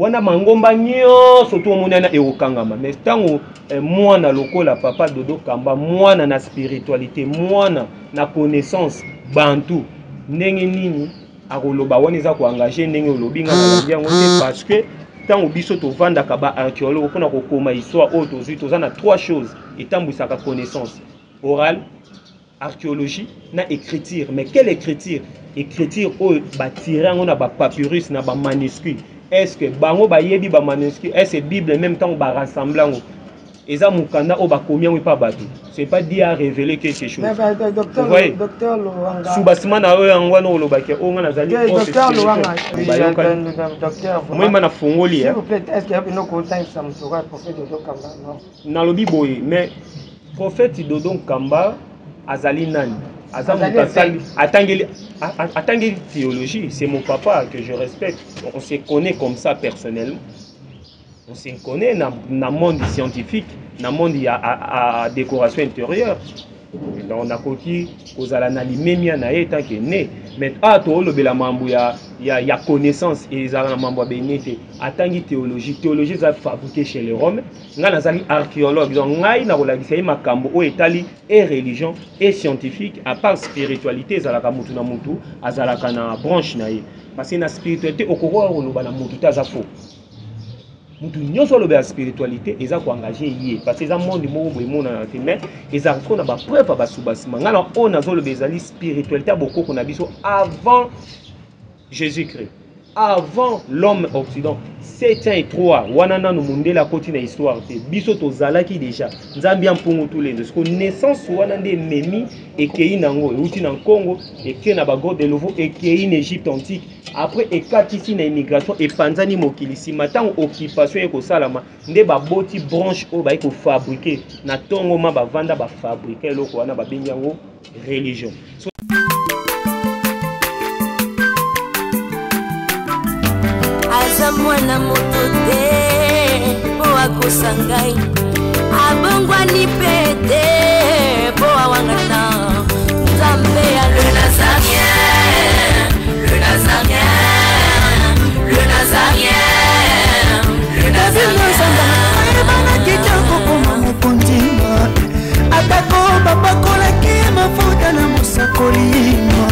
wana mangomba nyonso to monana ekokangama mais tango mwana lokola papa Dodo Kamba mwana na spiritualité mwana na connaissance bantu ndenge nini akoloba wana eza ko engager ndenge olobi nga na yango te parce que tango biso to vandaka ba archéologue pona ko koma histoire auto toza na trois choses etambwisaka connaissance orale archéologie na écriture mais quelle écriture écriture o batirango na ba papyrus na ba manuscrits. Est-ce que bango ba yebi ba manuscrit est-ce Bible en même temps ba rassemblango eza mukanda o ba combien ou pas bateau c'est pas dit à révéler quelque chose mais docteur Luanga subasima na yo yango no lobaki o nga nazali docteur Luanga docteur moi mana fongoli s'il vous plaît est-ce qu'il y a une autre time ça me sera prophète Dodo Kamba non na lobi boye mais prophète Dodo Kamba azali nani attendez théologie, c'est mon papa que je respecte. On se connaît comme ça personnellement. On se connaît dans le monde scientifique, dans le monde à décoration intérieure. Donc on a coquille aux alanali même na étant que né. Mais à toi le bela mambo ya connaissance et les mambo bénété. Attendez théologie, théologie ça fabriqué chez les Romains. Nga nazali archéologue donc ngai na kolagisa makambo o etali et religion et scientifique à part spiritualité zalaka mutu na mutu azalaka na branche na ye. Parce que na spiritualité okoko oloba na mutu taza faux. Mutu nyonso lobe la spiritualité eza ko engager yé parce que eza monde mo boye mona na témè eza ko na ba preuve ba subasima ngala on azo lobe ezali spiritualité boko ko na biso avant Jésus-Christ avant l'homme occident 703 wanana no mundela koti na histoire te biso to zalaki déjà nzambi ampungu tous les deux parce que naissance wana nde memi ekei nango euti na Congo ekei na ba god de Lovo ekei na Égypte antique après ekatisi na immigration epanzani mokili sima tango occupation eko salama nde ba boti branche o ba eko fabriquer na tongo ma ba vanda ba fabriquer loko wana ba bengi yango religion. Mwana motote po akosangai abongwa ni pete po awangata Nzambe ya le Nazarien le Nazarien le Nazarien le Nazarien bana kitoko koma mokondima atako babakola ki mafuta na musakolima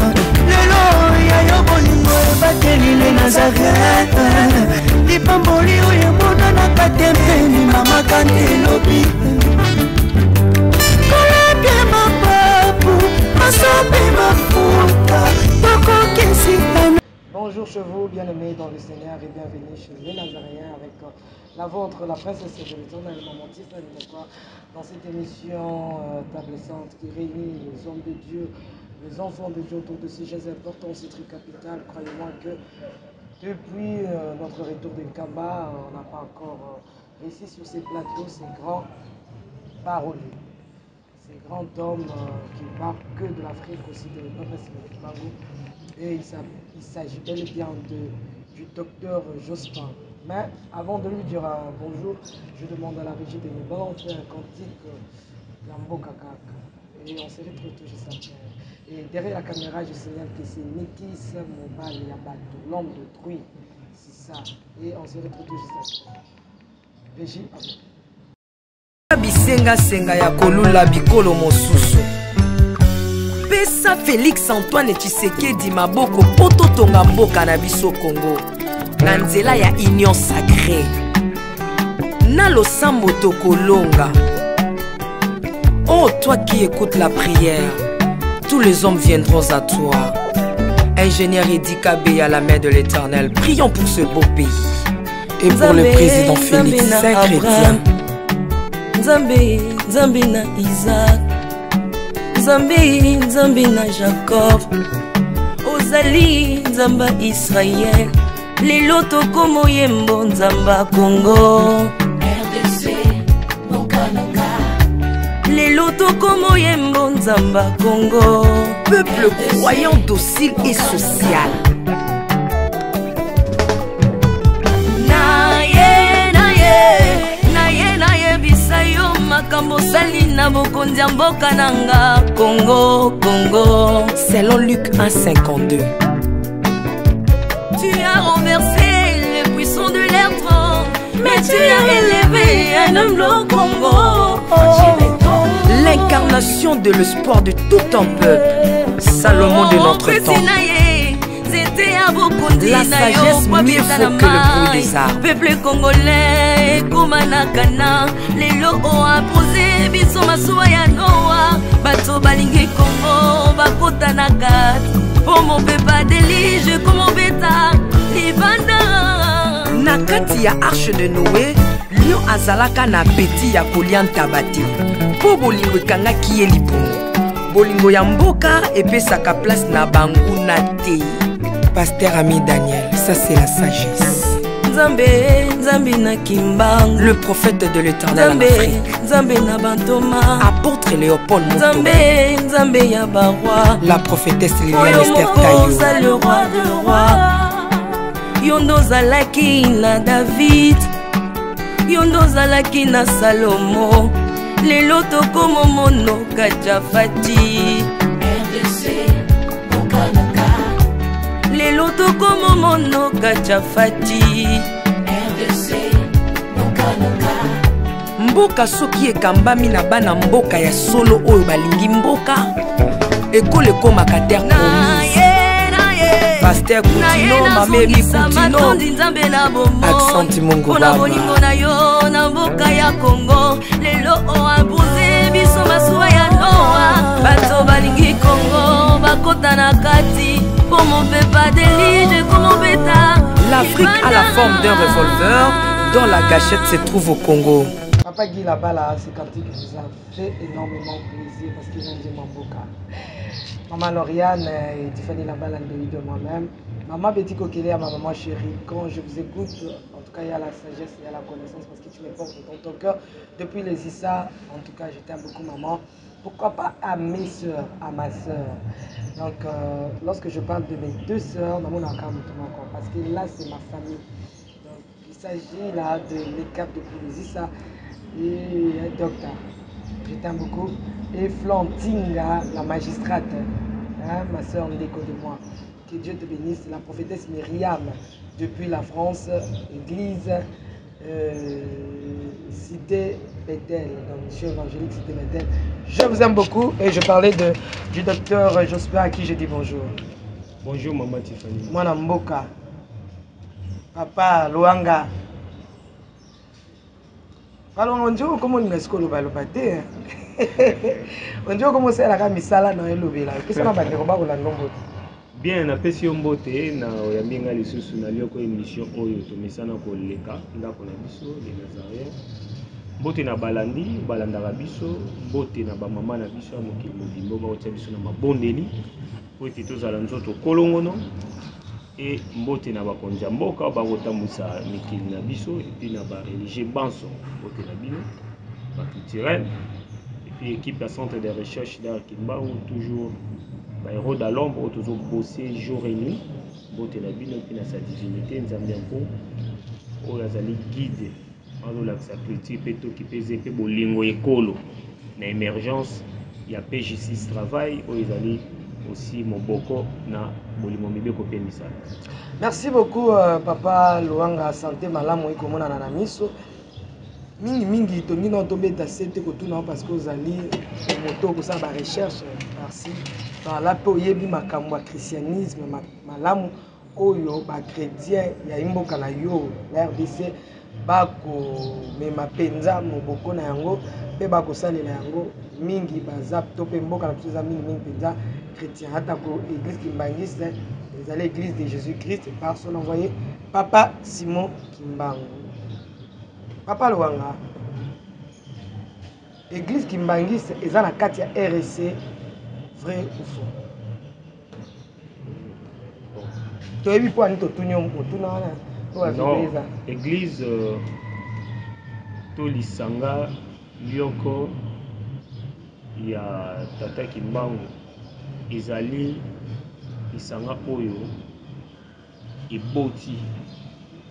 lelo ya yobolingo bateli le Nazarien Pamboli oye mona na katempeni mama kantelobi koleke mapapu masopi mafuta toko kesitana. Bonjour chevaux bien-aimés dans le Seigneur et bienvenue chez les Nazariens avec la vôtre, la princesse de l'éternel maman Tissa dans cette émission table sainte qui réunit les hommes de Dieu, les enfants de Dieu autour de ces gestes importants, ces trucs capitaux. Croyez-moi que depuis notre retour de Kamba, on n'a pas encore réussi sur ces plateaux, ces grands paroliers, ces grands hommes qui parlent que de l'Afrique, aussi de l'Europe et du Congo. Et il s'agit bel et bien du docteur Jospin. Mais avant de lui dire un bonjour, je demande à la régie de me balancer un cantique Lambo Kakaka. Et on se retrouve tout juste après. Et derrière la caméra, je signale que c'est Métis Mobile Yabato, l'homme d'autrui. C'est ça. Et on se retrouve tout juste après. Régie, Bisenga senga ya kolula bikolo mosusu. Pesa Félix Antoine Tshisekedi maboko poto tonga mboka na biso Congo. Na nzela ya union sacrée. Na losambo tokolonga. Oh toi qui écoutes la prière, tous les hommes viendront à toi. Ingénieur Edi Kabé à la main de l'Éternel, prions pour ce beau pays. Et pour le président Félix Saint-Chrétien. Nzambe na Isaac, Nzambe na Jacob, Ozali Nzamba Israël, lelo tokomo yembo Nzamba Congo. RDC, Mokananga, lelo tokomo yembo Nzamba Congo. Peuple croyant docile et social. Makambo sali na bokonzi ya mboka nanga Congo. Selon Luc 1,52. Tu as renversé les puissants de l'air Mais tu as élevé un homme le Congo. L'incarnation de l'espoir de tout un peuple. Salomon de notre temps. La sagesse mieux faut que le bruit des arbres. Peuple congolais, Komanakana, les lots ont posé, biso masuwa ya Noa, bato balingi Congo, bakota na kat, pour mon peuple délige, comme mon bêta, libanda. Na kati ya arche de Noé, lion azalaka na peti ya kolia ntabate. Po bolingo ekangaki ye libongo. Bolingo ya mboka epesaka place na banguna te. Pasteur Ami Daniel, ça c'est la sagesse. Nzambe, Nzambe na Kimbang, le prophète de l'Éternel en Afrique. Nzambe na Bantoma, apôtre Léopold Moto. Nzambe, Nzambe ya Barwa, la prophétesse Liliane Esther Tayo. Le roi de roi. Yondo zalaki na David, Yondo zalaki na Salomo. Lelo tokomo mono kachafati. Lelo tokomo mono kachafati. Mboka soki ekambami na bana mboka ya solo oyo balingi mboka ekole ekomaka terre promise. Pasteur Koutino, Mameri Koutino, Accent Mungu Baba. Bolingo na yo na mboka ya Congo. Lelo oabuze biso masuwa ya Noa. Bato balingi Congo bakota na kati. Pour mon peuple délige comme mon bêta. L'Afrique a la forme d'un revolver dont la gâchette se trouve au Congo. Papa Guy là-bas, là, c'est cantique qui nous a fait énormément plaisir parce qu'ils ont dit Mamboka. Maman Lauriane et Tiffany là-bas, de moi-même. Maman Betty Kokele, ma maman chérie, quand je vous écoute, en tout cas, il y a la sagesse, il y a la connaissance parce que tu me portes dans ton cœur. Depuis les Issa, en tout cas, je t'aime beaucoup, maman. Pourquoi pas à mes soeurs, à ma soeur. Donc, lorsque je parle de mes deux soeurs, parce que là, c'est ma famille. Donc, il s'agit là de l'écart depuis les Issa et docteur. Je t'aime beaucoup. Et Flantinga, la magistrate, hein, ma soeur Ndeko de moi. Que Dieu te bénisse. La prophétesse Myriam, depuis la France, église, cité Bethel, donc monsieur évangélique cité Bethel. Je vous aime beaucoup et je parlais du docteur Jospin à qui je dis bonjour. Bonjour maman Tiffany. Moi Mboka. Papa Luanga. Alors on dit comment on est le balopate. On dit comment c'est la misala na elobela. Qu'est-ce qu'on a battu au bas la nombre. Bien napesi yo mbote na oyambinga lisusu na lioko émission oyo tomesana koleka ndako na biso les Nazariens. Mbote na balandi balandaka biso, mbote na bamama na biso ya mokili mobimbo baotia biso na mabondeli po ete tozala nzoto kolongono e mbote na bakonzi ya mboka bakotambusa mikili na biso epi na bareligie banso mbote na bino baculturel epi équipe ya centre de recherche d'art Kimbangu toujours héros dans l'ombre toujours bosser jour et nuit mbote na bino epi na sa divinité nzambe yango oyo azali guide azolakisa critique mpe toki mpe eze mpe bolingo ekolo na émergence ya PJ6 travail oyo ezali aussi moboko na bolingo mibeko mpe misala. Merci beaucoup papa Luanga santé malamu ekomonana na miso mingi tongi na tobeta sete kotuna parce que ozali moto kosala ba recherche par-ci par-là mpe oyebi makambo ya christianisme malamu oyo bachrétien ya imboka na yo la RDC bakomema mpenza moboko na yango mpe bakosalela yango mingi baza to mpe mboka na biso eza mingi mpenza chrétien atako église kimbangiste ezali église de Jésus-Christ par son envoyé Papa Simon Kimbangu. Papa Luanga, église kimbangiste eza na kati ya RDC, vrai ou faux? Toyebi po ani totunyo motuna wana. Non, église to lisanga lioko ya tata Kimbangu ezali lisanga oyo eboti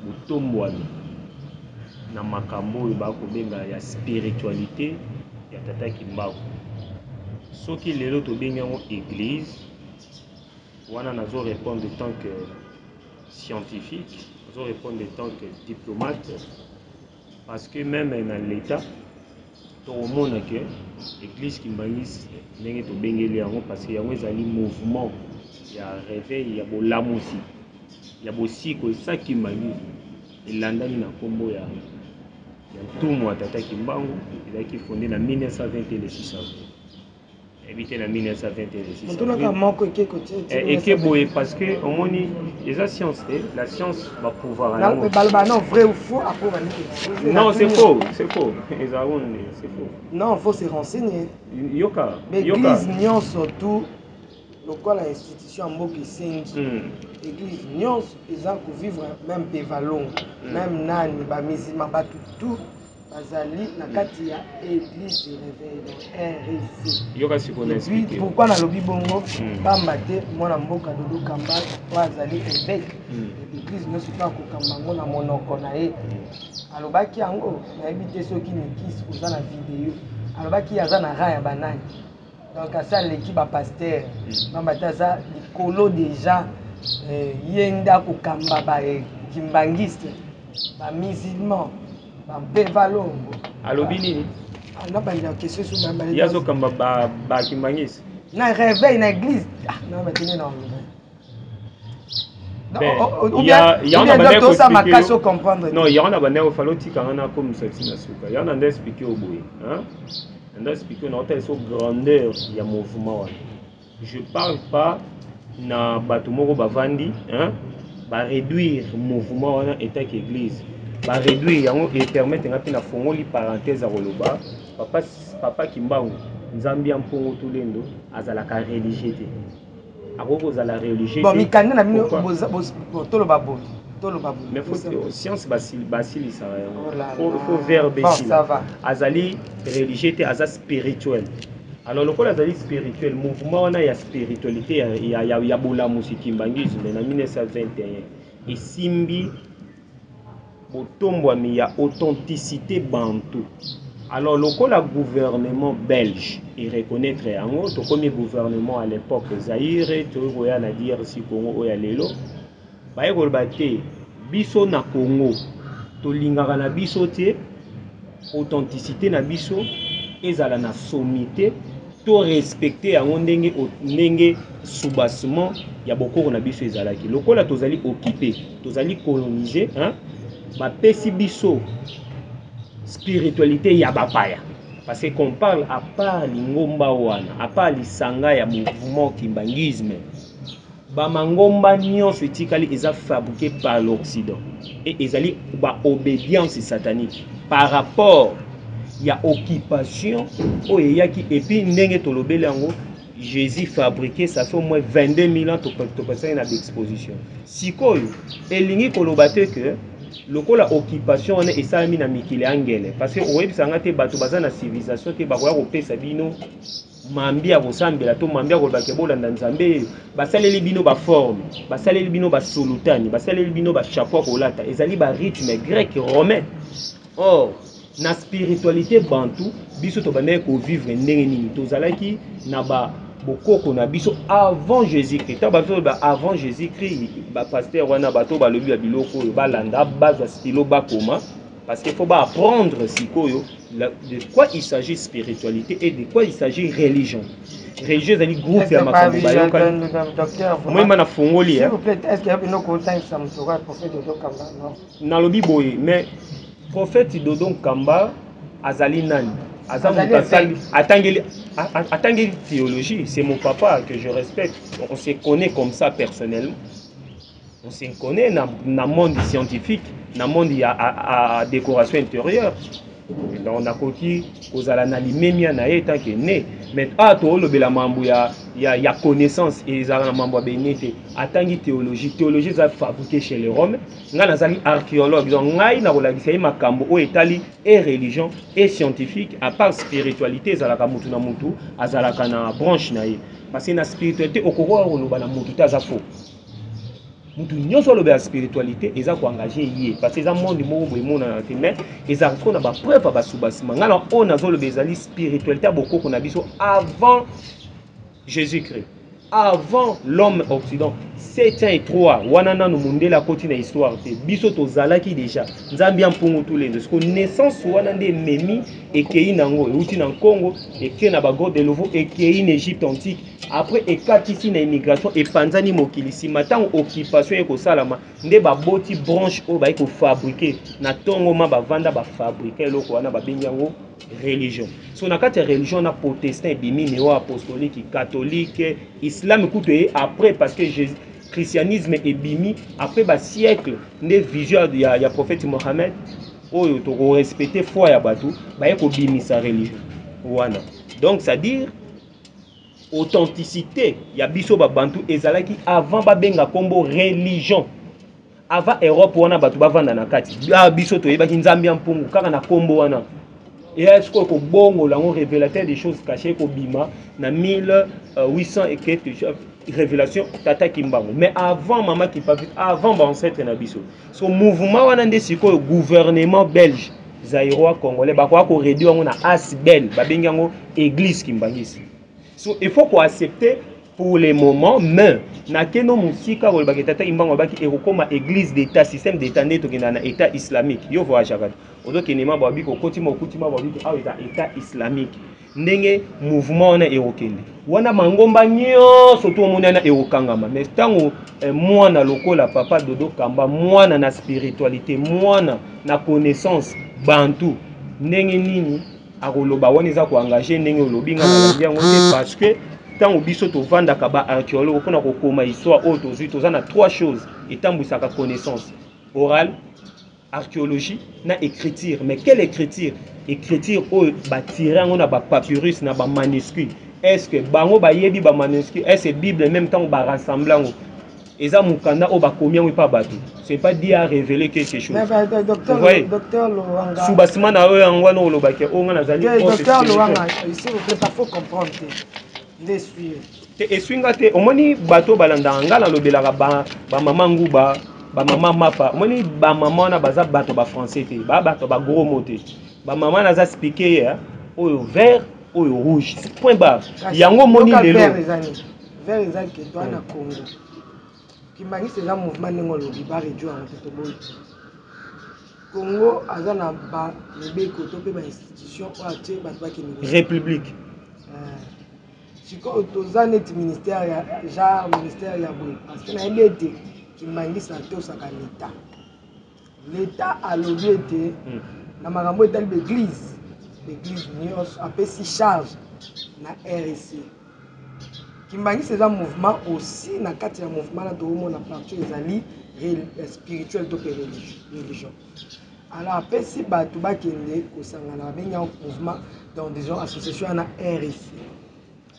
botombwani na makambo oyo bakobenga ya spiritualité ya tata Kimbangu. Soki lelo tobengi yango église wana nazo répondre en tant que scientifique, nazo répondre en tant que diplomate, parce que même dans l'état tokomona ke église Kimbangisi ndenge tobengeli yango parce que yango ezali mouvement ya réveil ya bolamusi ya bosiko esa Kimbangisi elandani na kombo ya Ntumu wa Tata Kimbangu ezalaki fondé na 1920 le 6 avril. Éviter la 1926. Et boye parce que on moni les sciences, la science va pouvoir. Non, vrai ou faux non, c'est faux, c'est faux. C'est faux. Non, faut se renseigner. Yoka. L'église Nyon surtout, le quoi la institution Mboki Sengi. L'église Nyon, ils ont vivre même Pévalon, même Nani, ba musulman, ba tout. Bazali na kati ya église de réveil donc RFC. Yoka si qu'on explique. Pourquoi na lobi bongo pamba te mwana mboka Dodo Kamba bazali évêque. L'église ne se pas ko kambango na monoko na ye. Alobaki yango na ebité soki ni kisi oza na vidéo. Alobaki aza na raya banani. Donc asa l'équipe ba pasteur pamba te za likolo déjà yenda ko kamba ba kimbangiste ba musulman. Alobi nini? Na ba na question sur ba ya zo kamba ba Kimbangisi. Na réveil na église. Na ba tene na il y a comprendre. Non, il y en a baneo falo tika na comme ça na suka. Il y en a d'expliquer au bout, hein? On doit expliquer notre grandeur il y a mouvement. Je parle pas na batumoko bavandi, hein? Ba réduire mouvement na état église. Ba réduire et permettre ngati na fongoli parenthèse à roloba papa Kimbangu nzambi ampongo tulendo azala ka religieux te akoko za la religieux bon mikanda na bino tolo babo mais faut science basili ça faut verbe ici azali religieux te aza spirituel alors le azali spirituel mouvement wana ya spiritualité ya bolamusi Kimbangisi na 1921 et simbi botombwami ya authenticité bantou. Alors le gouvernement belge il reconnaître yango to comme gouvernement à l'époque Zaïre to roya na dire si Congo oya lelo ba ekolbate biso na Congo to lingaka na biso te authenticité na biso ezala na sommité to respecter yango ndenge soubassement ya bokoko na biso ezalaki lokola tozali occupé tozali colonisé hein ba pesi biso spiritualité ya bapaya parce qu'on parle à part lingomba wana à part lisanga ya mouvement kimbangisme ba mangomba nyonso etikali eza fabriqué par l'Occident et ezali ba obédience satanique par rapport ya occupation oyeyaki et puis ndenge tolobeli yango Jésus fabriqué ça fait au moins 22 000 ans to passer na exposition sikoyo elingi kolobate que lokola occupation on est ça na mikili angele parce que oyebi sanga te bato bazana civilisation te bakoya kopesa bino mambia kosambela to mambia kolobake bolanda nzambe basaleli bino ba forme basaleli bino ba solutani basaleli bino ba chapeau kolata ezali ba rythme grec romain or na spiritualité bantu biso to banaye ko vivre ndenge nini tozalaki na ba bokoko na biso avant Jésus-Christ avant Jésus-Christ ba pasteur wana bato balobi ya biloko balanda base stylo bakoma parce qu'il faut pas apprendre sikoyo de quoi il s'agit spiritualité et de quoi il s'agit religion ali groupe ya makambo bayoka moi mana fongoli s'il vous plaît est-ce qu'il y a une autre ça me sera prophète Dodo Kamba non na lobi boye mais prophète Dodo Kamba azali nani attendez théologie, c'est mon papa que je respecte. On se connaît comme ça personnellement. On se connaît dans le monde scientifique, dans le monde à décoration intérieure. On a coquille aux alanali même na état qui est né. Mais la mambo ya connaissance et la mambo bénité. Attendez théologie ça fabriqué chez les Romains. Nga nazali archéologue donc ngai na kolakisa makambo o etali et religion et scientifique à part spiritualité zalaka mutu na mutu azalaka na branche na ye parce que na spiritualité okoko koloba na mutu ta za faux mutu nyonso loba spiritualité eza ko engager yé parce que eza monde moko boye mona na te mais eza ko na ba preuve ba subasima ngala on azo loba ezali spiritualité bokoko na biso avant Jésus-Christ avant l'homme occident 703 wanana no mundela koti na histoire te biso tozalaki déjà nzambi ampungu tous les deux parce que naissance wana nde memi ekei nango euti na Congo eke na bagode de Lovo ekei na Égypte antique après ekatisi na immigration epanzani mokili sima ntango occupation ekosalama nde baboti branche oyo bayi kofabrike na ntongo ma bavanda bafabrike eloko wana babengi yango religion. So na kati ya religion na protestant ebimi néo apostolique catholique islam kuto après parce que Jésus christianisme ebimi après ba siècle nde vision ya prophète Mohammed oyo to respecter foi ya batu baye ko bimisa religion wana. Donc ça dire authenticité ya biso ba bantu ezalaki avant ba benga kombo religion. Avant Europe wana batu bavanda na kati biso to yebaki nzambi ampungu kaka na kombo wana. Et est-ce qu'on bongo l'ango révélateur des choses cachées qu'au bima na 1800 et quelques révélations tata kimbango. Mais avant maman qui pas avant ba ancêtre na biso. So mouvement wana ndé siko gouvernement belge zaïrois congolais ba ko réduire on a asbel ba bengango église kimbangisi. So il faut qu'on accepter pour les moments mais na keno musika ko ba tata kimbango ba ki erokoma église d'état système d'état neto kina na état islamique. Yo voyage chaque ozo kinema babi ko kotima babi a état islamique ndenge mouvement wana erokende wana mangomba nyonso to monana erokangama mais tango mwana lokola papa Dodo Kamba mwana na spiritualité mwana na connaissance bantu ndenge nini akoloba wana eza ko engager ndenge olobinga na yango te parce que tango biso to vanda ka ba archéologue pona ko koma histoire auto toza na trois choses etambwisaka connaissance orale archéologie na écriture. Mais quelle écriture? Écriture où bâtirait on a ba papyrus na ba manuscrit. Est-ce que bango ba yebi ba manuscrit? Est-ce que Bible en même temps ba rassemblant? Eza mukanda o ba combien ou pas batu? C'est pas dit à révéler quelque chose. Mais docteur Louanga. Soubasima na o angwana olobake o ngana zali. Docteur Louanga, ici vous plaît, faut comprendre. Les suivre. Et swinga te omoni bato balanda ngala lobelaka ba mama nguba ba maman mapa moni ba maman na baza bato ba français te ba bato ba gros moté ba maman na za expliquer ya oyo vert oyo rouge point barre yango moni lelo vert ezali ke toi na Congo kimangi c'est un mouvement ningo lobi ba réduire en fait boy Congo aza na ba lebeko to pe ba institution o atie ba ba ki république siko toza net ministère ya genre ministère ya boy parce que na elete Kimangisa tosaka l'État a lobby na makambo etali l'église nyos apesi charge na RSC Kimangisa c'est un mouvement aussi na kati ya mouvement na tomo na partie ezali spirituel to religion alors apesi batu bakende kosangana benga mouvement dans des associations na RSC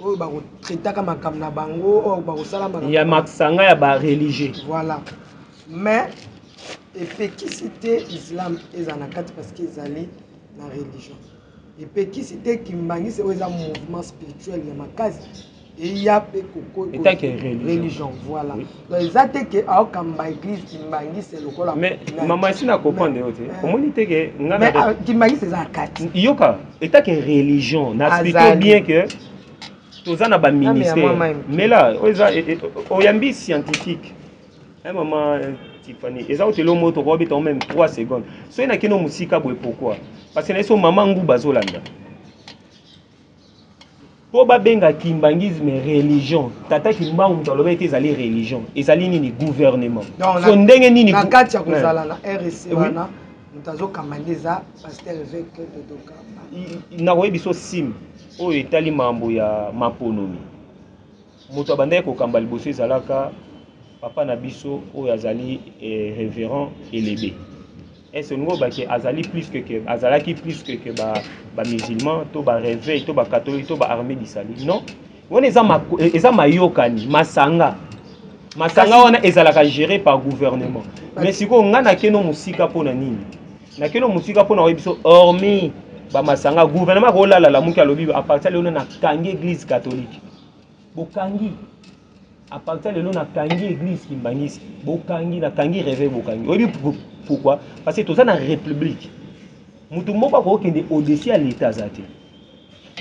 oyo ba ko traiter kama kamna bango oyo ba ko sala il y a maksanga ya ba religieux voilà mais epekisité islam ezanakati parce que ezali na religion epekisité kimbangisi oyo eza mouvement spirituel ya makasi et ya pe koko religion voilà donc eza te ke aokamba église kimbangisi lokola mais maman ici na comprendre yote omoni te ke ngana kimbangisi eza kati yoka eta ke religion na expliquer bien que tozana ba ministère mais là oyambi scientifique un moment Tiffany eza otelo moto ko bita même 3 secondes so ina kino musika boy pourquoi parce que na so maman ngu bazolanda po ba benga kimbangisme religion tata kimbangu toloba ete ezali religion ezali nini gouvernement so ndenge nini na kati ya kozala na RSC wana mutazo kamandeza pasteur évêque de Dokamba na koyebiso sim oyo etali mambo ya maponomi moto abandaki kokamba liboso ezalaka papa na biso oyo azali révérend élébé est-ce ngo baki azali plus que azalaki plus que ba musulman to ba réveil to ba catholique to ba armée d'Israël non on eza mayokani masanga wana ezalaka géré par gouvernement mais siko ngana keno musika pona nini na keno musika pona oyebiso hormis ba masanga gouvernement ko lala la muki alobi à partir de na kangi église catholique bokangi à partir de na kangi église kimbangisi bokangi na kangi réveil bokangi oyebi pourquoi parce que tout ça na république mutu moko ko kende au-dessus à l'état zate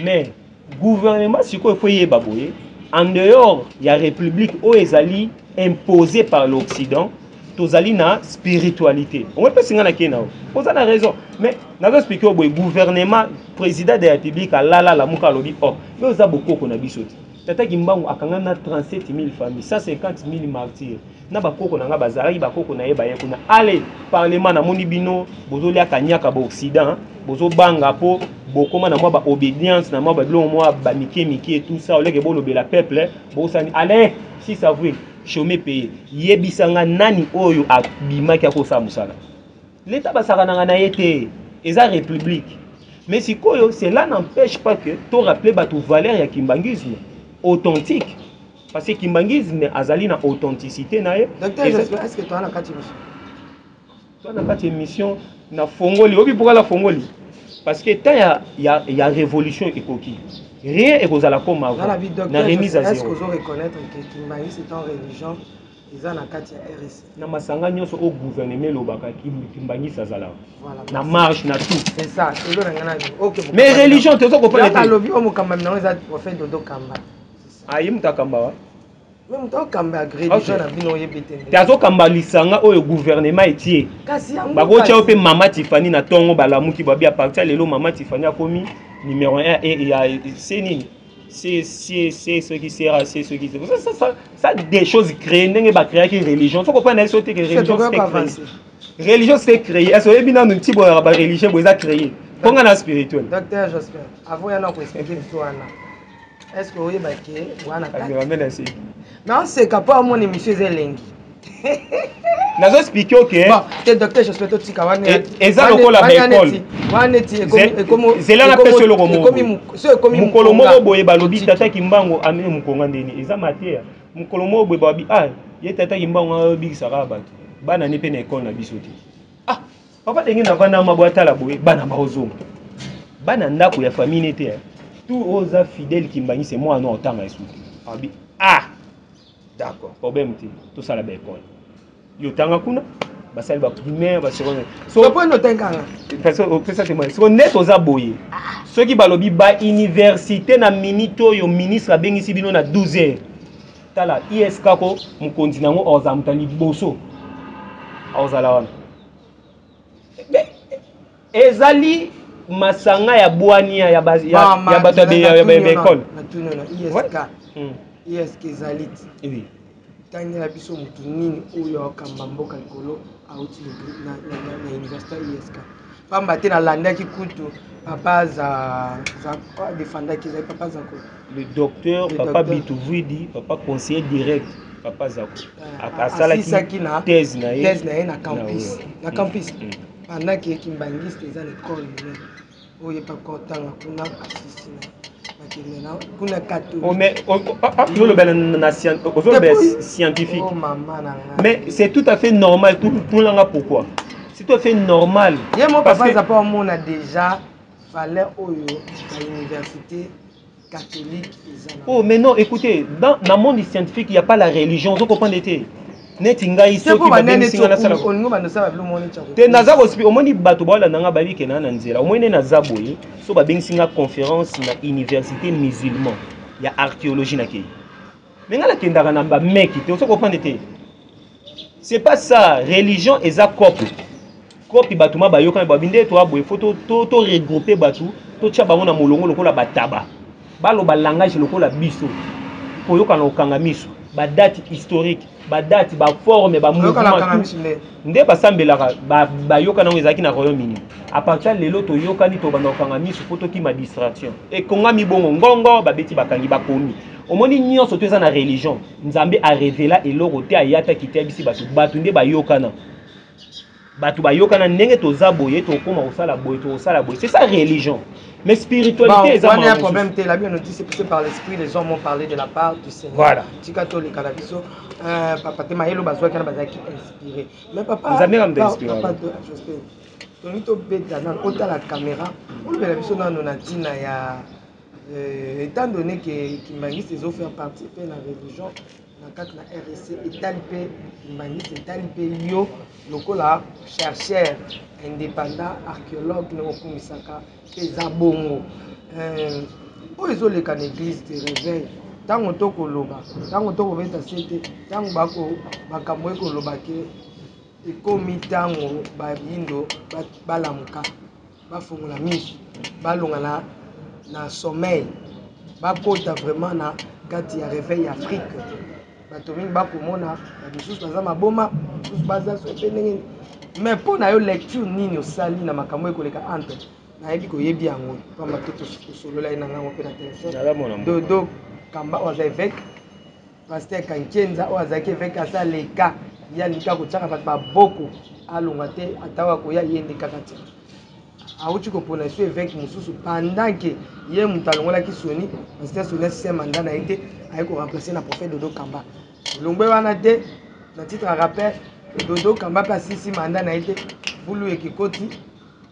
mais gouvernement siko faut yeba boye en dehors il y a république où ezali imposée par l'Occident. Tozali na spiritualité. On peut penser na kena. Vous avez raison. Mais nazo expliquer au gouvernement président de la République à la muka lobi oh. Mais vous avez beaucoup qu'on a bisoti. Tata Kimbangu akanga na 37 000 familles, 150 000 martyrs. Na bakoko na nga bazali bakoko na yeba yekuna. Allez, parlement na moni bino bozoli akanyaka ba Occident, bozo banga po bokoma na mwa ba obédience na mwa ba biloko mwa ba mike et tout ça, oleke bo lobela peuple, bosani allez, 6 avril chômé payé. Yebisanga nani oyo abimaki akosa musala. L'état basaka na yete, eza république. Mais si koyo, cela n'empêche pas que to rappeler bato valeur ya kimbangisme authentique. Parce que kimbangisme azali na authenticité na ye. Docteur, est-ce que toi na kati mission? Toi na kati mission na fongoli, obi pourquoi la fongoli? Parce que tant il y a révolution ekoki. Rien ekozala comme avant. Na remise à zéro. Est-ce que vous reconnaître que kimbangisme est en religion? Ils ont la carte RSC. Na masanga nyonso au gouvernement lobaka kimbangisa zala. Voilà. Na marche na tout. C'est ça. C'est le ngana. OK. Mais religion tu ko pas. La lobby o mukamba na za prophète dodo kamba. Ayi mutakamba wa. Même to kamba religion na bino yebete. Tazo kamba lisanga o gouvernement etie. Kasi yango. Bako tia ope Mama Tiffany na tongo balamuki babi a partir lelo Mama Tiffany a komi numéro 1 et il y a c'est nini. C'est ce qui sert, c'est ce qui sert. Ça des choses créées, n'est pas créé que religion. Faut comprendre que religion c'est créé. Religion c'est créé. Est-ce que bien nous petit bon religion vous a créé. Comment la spirituel. Docteur Jospin, avant y en a pour expliquer tout ça. Est-ce que vous voyez que vous avez non, c'est capable mon émission Zelengi. Nazo expliquer OK. Bon, le docteur Jospin to tika wana. Eza lokola ba école. Waneti comme zela na pese lo komo. Mukolo moko boye balobi tata Kimbangu amene mukonga ndeni. Eza matia. Mukolo moko boye babi ye tata Kimbangu abikisa bato. Bana ne pe na école na biso te. Papa dengi na vanda mabwata la boye bana baozonga. Bana ndako ya famille nete. Tout oza fidèle Kimbangi c'est moi non otanga esu. Abi d'accord, problème te. Tout ça la ba école. Yo tanga kuna basali ba primaire ba secondaire. So point no tenganga. Parce que ça c'est moi. So net oza boye. Ceux qui balobi ba université na minito yo ministre abengisi bino na 12h. Tala ISK ko mukonzi nango ozamtani boso. Ozala wana. Ezali masanga ya bwania ya batabe ya école. ISK. ISK zalit. Oui. Tangi la biso mutu nini oyo akamba mboka likolo auti na université ISK. Pamba te na landaki kutu papa za défendant ki za papa zako. Le docteur papa Bituvidi, papa conseiller direct papa zako. Akasala ki thèse na na campus. Na campus. Pendant que kimbangiste eza l'école oyo pa kotanga kuna assistant. Scientifique. Mais c'est tout à fait normal. Tout pourquoi? C'est tout à fait normal. Parce que on a déjà fallait à l'université catholique. Oh mais non, écoutez, dans le monde scientifique, il n'y a pas la religion. Vous comprenez? Netinga iso ki babeni singa na sala oningo bandosa babilo moni chako te naza ko spi omoni bato bala nanga bali ke na nzela omoni na zaboye so babeni singa conférence na université musulman ya archéologie na kei menga la kendaka na ba meki te so comprendre te c'est pas ça religion eza kopi bato ma bayoka ba binde to aboye photo to regrouper bato to tia bango na molongo lokola bataba balo ba langage lokola biso koyoka na okanga miso ba date historique ba date ba forme ba mouvement nde basambelaka ba yoka na ezaki na Royaume-Uni à partir lelo to yoka ni to bana okanga miso photo ki ma distraction et konga mi bongo ngongo ba beti bakangi ba komi omoni nyonso to eza na religion nzambe a révéla eloko te ayata kitia bisi bato nde ba yoka na bato ba yoka na ndenge to zaboye to koma osala boye to osala boye c'est ça religion. Mais spiritualité, il y a un problème. La Bible nous dit c'est poussé par l'esprit. Les hommes ont parlé de la part du Seigneur. Voilà. Tikato le calabiso, papa te maïlo bazwa kana bazaki inspiré. Mais papa, vous avez même d'inspirer. Papa, j'espère. Tonito beta dans autant la caméra. On le biso dans nos natina ya. Étant donné que Kimbangis les ont fait participer à la religion, dans la RSC, Etalpe, Kimbangis, Etalpe, yo, lokola chercheur indépendant, archéologue, Nokumisaka, et Zabongo. Pour les autres, l'église de réveil, tango tokoloba tango tokobeta sete tango makambo ekoloba ke ekomi tango bayindo balamuka bafungola miso balonga na sommeil bakota vraiment na kati ya réveil Afrique bato mingi bakomona bamisusu baza maboma misusu baza sope ndenge mais mpo na yo lecture nini osali na makambo ekoleka entre nayebi koyebi yango pamba to tosolola ye na ngango mpe na téléphone Dodo Kamba oyo aza évêque paster Kankenza oyo azalaki évêque asa leka ya lika kotiaka bato baboko alongwa te atawa koya ye nde kaka te auti kopona so évêque mosusu pendant ke ye moto alongolaki Soni paster Soni asise mandat na ye te aye koremplace na prophète Dodo Kamba longwe wana te na titre ya rappel Dodo Kamba mpe asisi mandat na ye te bulu ekikoti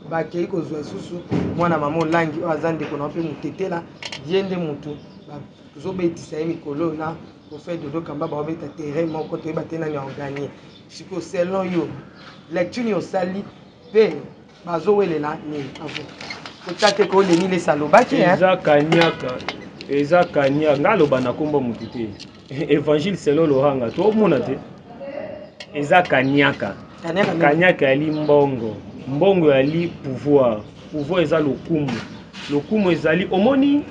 bakei kozwa susu mwana mama olangi oyo aza ndeko na mpe motetela ye nde motu tozobetisa ye mikolo na prophète Dodo Kamba baobeta terrain moko toyeba te nani aoganie siko selon yo lecture ni osali mpe bazowelela nini avo kotya te kooleni lesa alobaki eza kanyaka nga aloba na kombo motu te évangile selon lohanga tomona te eza kanyaka yali mbongo yali pouvoir eza lokumu ezali omoni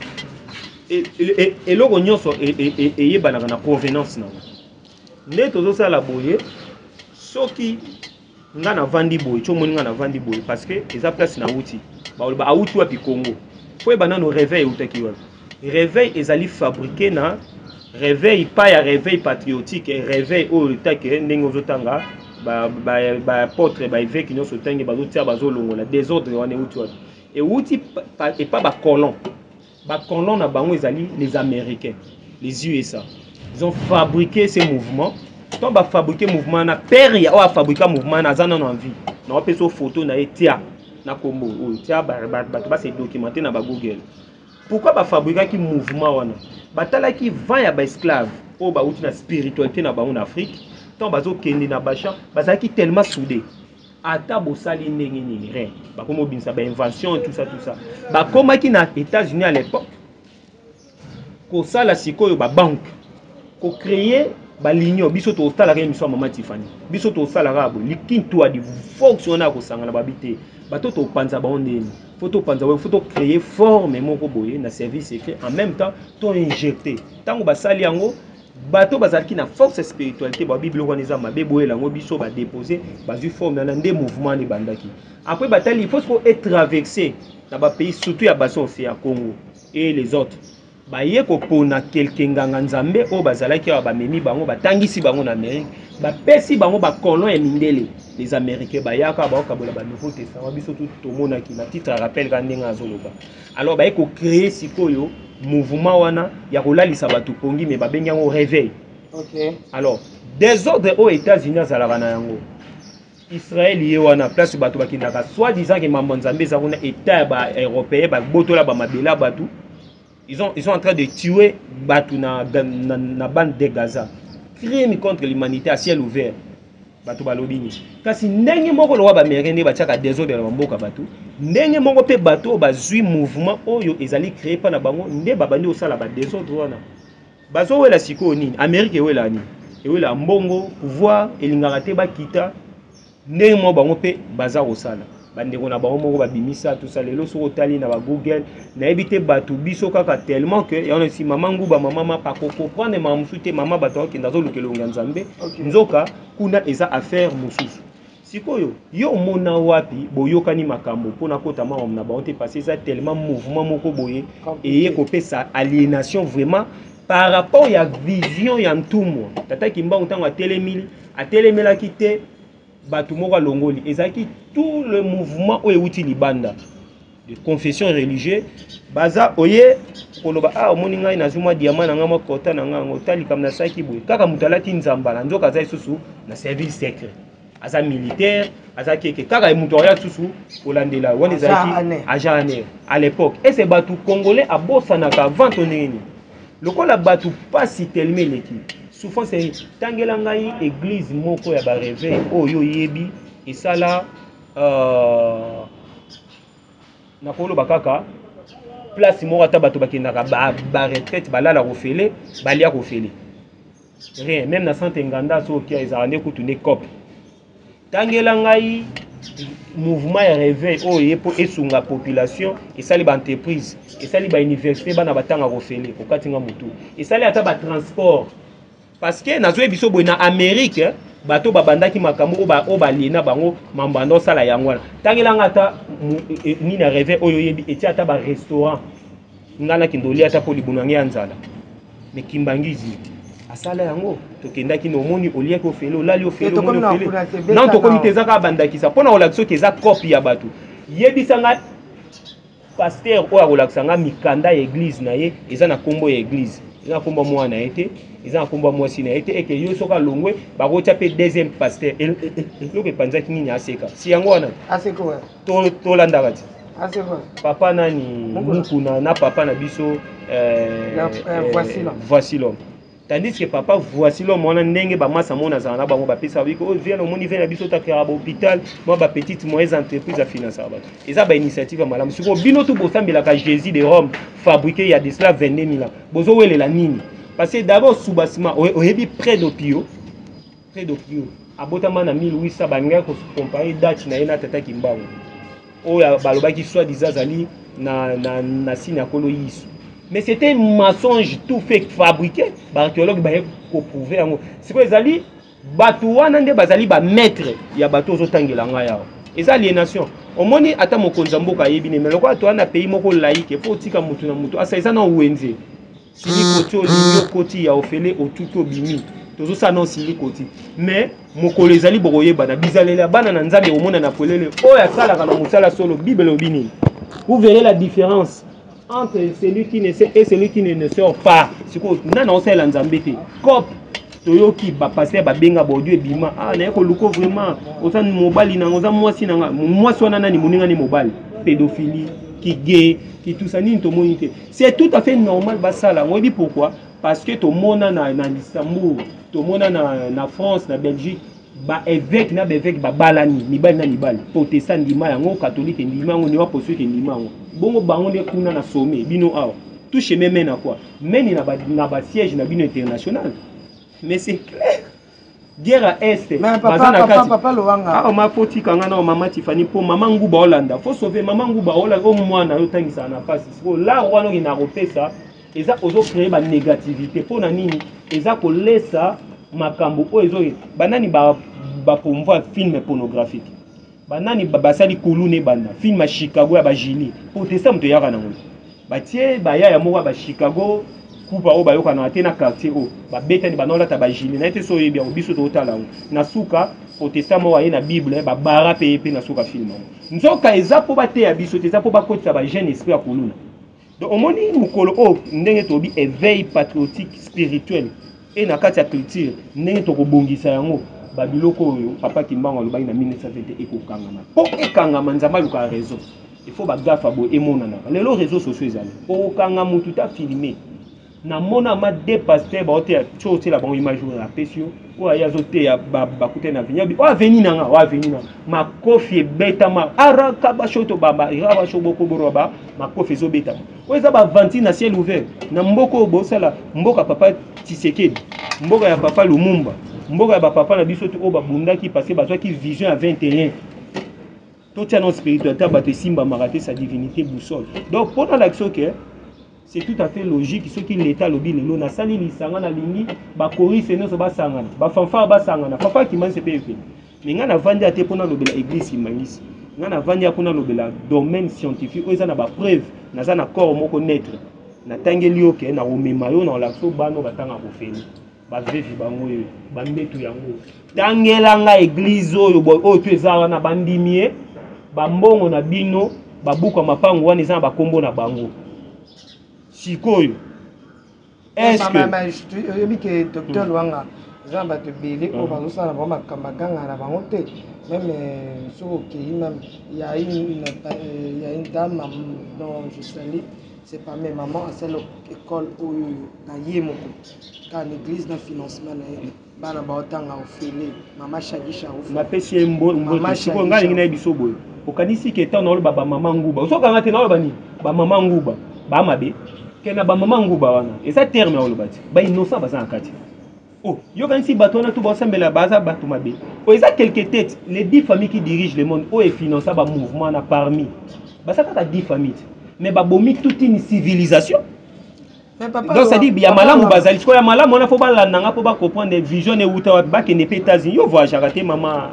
eloko nyonso eyebanaka na convenance nango nde tozosala boye soki nga navandi boye tomoni nga navandi boye parce que eza place na wuti baloba awuti wapi Congo po ebana no réveil eutaki wapi réveil ezali fabriqué na réveil pas ya réveil patriotique réveil oyo etake ndenge ozotanga baapôtre baévêque nyonso ntange bazotia bazolongola désordre wana euti wapi euti epa bacolon na bango ezali les américains les USA ils ont fabriqué ces mouvements donc bafabriqué mouvement na père ya oyo afabriqué mouvement na aza nano en vie na wapesa photo na ye tia na kombo oyo tia bato base documenté na bagoogle pourquoi bafabriquaki mouvement wana batalaki 20 ya baesclave oyo bauti na spiritualité na bango na Afrique donc bazokende na bachamp bazalaki tellement soudé ata bosali ndenge nini rien bakoma obimisa bainvention et tout ça bakomaki na États-Unis à l'époque kosala sikoyo babanke kocréer baligno biso tosalaka émission ya Mama Tiffany biso tosalaka bo likintu adi fonction na kosangana babite bato topanza bango ndeni faut créer forme moko boye na service secret en même temps to injecter tango basali yango bato bazalaki na force spiritualité ba bible wana eza mabe boye lango biso ba déposer bazui forme na nde mouvement ni bandaki après batali il faut être traversé na ba pays surtout ya bassin océan Congo et les autres baye kopona quelqu'un nganga nzambe o bazalaki ba memi bango batangisi bango na Amérique bapesi bango ba colon ya mindele les américains bayaka ba okabola ba nouveau testament biso tout tomona ki na titre rappel ka ndenga azoloba alors baye ko créer sikoyo mouvement wana ya kolalisa bato pongi mais babengi yango réveil. OK. Alors désordre aux États-Unis azalaka na yango Israël ye wana place bato bakindaka soit disant que mambo nzambe za kuna état ba européen ba botola ba mabela bato ils sont en train de tuer bato na bande de Gaza. Crime contre l'humanité à ciel ouvert. Bato balobini. Kasi ndenge moko lo ba américain ba tiaka désordre na mboka bato. Ndenge moko pe bato bazui mouvement oyo ezali créé pa na bango nde babandi osala ba désordre wana. Bazo wela siko nini? Amérique wela ni. Ewela mbongo pouvoir elingaka te bakita ndenge mo bango pe baza osala. Bandeko na bango moko babimisa tout ça lelo so otali na ba Google na ebite bato biso kaka tellement que ya on si maman nguba mama pa comprendre mama musute mama bato ki ndazo lukelo nzambe nzoka kuna eza affaire mususu sikoyo yo mona wapi boyokani makambo pona kota mama na bango te passer ça tellement mouvement moko boye et kopesa aliénation vraiment par rapport ya vision ya ntumo tata kimbango tango atelemela kite bato moko longoli ezaki tout le mouvement oyo euti libanda de confession religieuse baza oye koloba omoni ngai nazuma diamant na ngama kota na ngango tali kam na saki boye kaka mutalati nzambala nzoka za isusu na service secret aza militaire aza keke kaka muto ya susu olandela wana ezaki agent à l'époque et c'est bato congolais abosanaka avant toneni lokola bato pasi tellement l'équipe souffrance tangela ngai église moko ya ba réveil oyo yebi esala na kolo bakaka place moko ata bato bakendaka baretraite balala kofele balia kofele rien même na centre nganda soki ezala nde kutu nde cope tangela ngai mouvement ya réveil oyo po esunga population esali ba entreprise esali ba université bana batanga kofele kokatinga mutu esali ata ba transport parce que nazoye biso boye na Amérique bato babandaki makambo o balina bango mambando sala yango wana tangela ngata ni na réveil oyo yebi etia ata ba restaurant ngana kindoli ata po libunangi ya nzala mais kimbangizi asala yango tokendaki no moni olie ko felo lali o felo non to komite zaka bandakisa pona olakso keza copie ya bato yebisanga pasteur o akolakisanga mikanda ya église na ye eza na kombo ya église eza na kombo mwana ete eza na kombo mwasi na ete eke yo soka longwe bakotia pe deuxième pasteur eloko epanzaki nini aseka si yango wana aseka to landaka ti aseka papa nani mukuna na papa na biso voici l'homme tandis que papa voici l'homme on a ndenge ba masa mona zana bango ba pesa biko o vient au moni vient na biso ta kera ba hôpital moi ba petite moyenne entreprise à financer ba eza ba initiative malamu siko bino tout bosambela ka Jésus de Rome fabriqué il y a de cela 22 000 ans bozo welela nini parce que d'abord sous bâtiment au hebi près d'Opio abotama na 1800 banga ko comparer date na ena tata kimbango o ya balobaki soit disazali na signe akolo yisu. Mais c'était un mensonge tout fait fabriqué. Les archéologues ont prouvé. C'est quoi les alliés? Batouana nde bazali ba maître ya bateau zotangela ngaya. Les aliénations. Au moni ata mokonzambo ka yebine mais lokwa to na pays moko laïque faut tika mutu na mutu asa eza na wenze. Sili koti o linyo koti ya ofele otuto bimi. Tozo sa non sili koti. Mais mokolo ezali bokoyeba na bizalela bana na nzambe omona na polele. Oya sala kana musala solo Bible obini. Vous verrez la différence entre celui qui ne sait et celui qui ne sort pas. C'est quoi? Non, on sait l'anzambete. Cop, toyoki ba passer ba benga bodio e bima. Ah, na ko luko vraiment. Osa mobile na ngoza mwasi na mwasi wana nani muninga ni mobile. Pédophilie, qui gay, qui tout ça ni to monité. C'est tout à fait normal ba ça là. On dit pourquoi? Parce que to mona na Istanbul, to mona na France, na Belgique. Ba évêque na évêque ba balani mibali na mibali protestant ndima yango catholique ndima yango ni wa posuki ndima yango bongo bango nde kuna na sommet bino awa touche même na quoi meni na ba siège na bino international mais c'est clair guerre à est papa loanga ah ma poti kanga na mama Tiffany po mama nguba Hollanda faut sauver mama nguba Hollanda au mwana yo tangisa na passe so là wana ina repesa eza ozo créer ba négativité po na nini eza ko laisser makambo o ezo banani ba promouvoir film pornographique banani basali kulune banda film à Chicago ya ba Gili protestant mto yaka na ngolo batie baya ya moko ba Chicago kupa o bayoka na tena quartier o ba betani banola ta ba Gili na ete so yebia obiso to tala na suka protestant mo wa na Bible ba bara pe na suka film nzoka eza po bate ya biso eza po bakotisa ba jeune esprit ya kuluna donc omoni mukolo o ndenge tobi éveil patriotique spirituel et na kati ya culture ndenge tokobongisa yango babiloko oyo papa Kimbango alobaki na 1920 ekokangama po ekangama nzamba luka réseau il faut bagafa bo emonana lelo réseaux sociaux ezali okanga mutu ta filmer na mona ma deux pasteurs ba ote chote la bon image na pesio o ya zote ya bakute na vinya o aveni nanga o aveni na makofi beta ma araka ba shoto baba ira shoboko boroba makofi zo beta o eza ba venti na ciel ouvert na mboko bosala mboka papa Tshisekedi mboka ya papa Lumumba mboka ya papa na biso to ba bundaki parce que bazwaki vision à 21 tout tient notre spiritualité ba simba maraté sa divinité boussole donc pendant l'action que c'est tout à fait logique ce qui l'état lobi lelo na sali lisanga na lingi ba choriste no so ba sangana ba fanfare ba sangana papa qui man se pe fait mais ngana vandi ate pona lobela église imangisi ngana vandi pona lobela domaine scientifique oza na ba preuve na za na corps moko naître na tangeli oke na omema yo na lakso bano batanga ko feni ba vevi bango yo ba mbetu yango tangela nga église oyo oyo tu ezala na bandimie ba mbongo na bino ba buka mapango wana ezana ba kombo na bango sikoyo est-ce que yebi ke docteur Luanga Jean Batebele o bazosala ba makambaganga na bango te même soko ke même il y a une dame dont je salue c'est pas mes mamans à celle école où na yemoko quand l'église na financement na bana ba otanga ofele mama shagisha ofele na pesi mbo siko ngani ngina biso boyo okanisi ke ta na lo baba mama nguba osoka ngate na lo bani ba mama nguba ba mabe kena ba mama nguba wana eza terme ya olobati ba innocent baza na kati oh yo kanisi bato wana tout bosambela baza bato mabe oh eza quelques têtes les 10 familles qui dirigent le monde oh et financent ba mouvement na parmi basa kaka 10 familles mais ba bomi toute une civilisation. Mais papa donc ça dit il y a malamu bazali ko ya malamu on a faut balandanga po ba comprendre vision et uta ba ke ne pas États-Unis yo voyage raté maman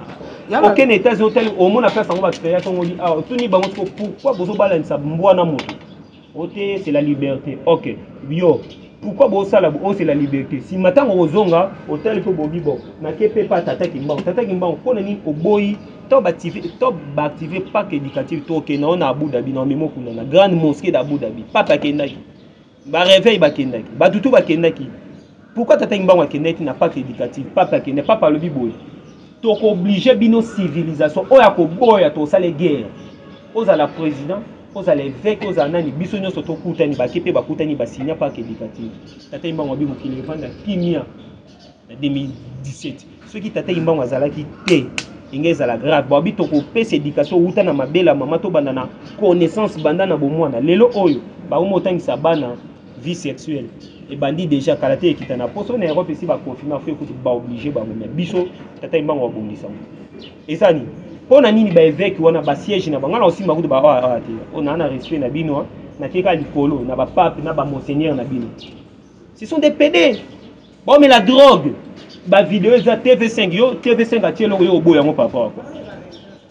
aucun États-Unis hôtel au monde a fait ça on va créer ton dit ah tout ni bango pourquoi bozo balanza mbwana moto oté c'est la liberté OK yo pourquoi bozo sala oh c'est la liberté si matin ozonga hôtel ko bobi bon na kepe pas tata kimba pona ni oboyi top activer parc éducatif to ke na on a Abu Dhabi na memo kuna na grande mosquée d'Abu Dhabi papa kendaki ba réveil ba kendaki ba tutu ba kendaki pourquoi tata kimba wa kendaki na parc éducatif papa kendaki papa le biboy to ko obligé bino civilisation oya ko boya to sala guerre oza la président oza l'évêque oza nani biso nyoso to kutani ba kepe ba kutani ba signer parc éducatif tata kimba wa bi ko kile vanda kimia na 2017 ceux qui tata kimba wa zala ki te ingeza la grave bobi to ko pese éducation uta na mabela mama to banda na connaissance banda na bomwana lelo oyo ba umotangisa bana vie sexuelle et bandi déjà karaté ekita na poso na Europe ici ba confirmer fait que ba obligé ba mais biso tata imbango bondisa ezani pona nini ba évêque wana ba siège na bangala aussi makutu ba te on a respect na bino na keka likolo na ba pape na ba monseigneur na bino ce sont des PD bon mais la drogue ba vidéo za TV5 yo TV5 a tielo yo boya mon papa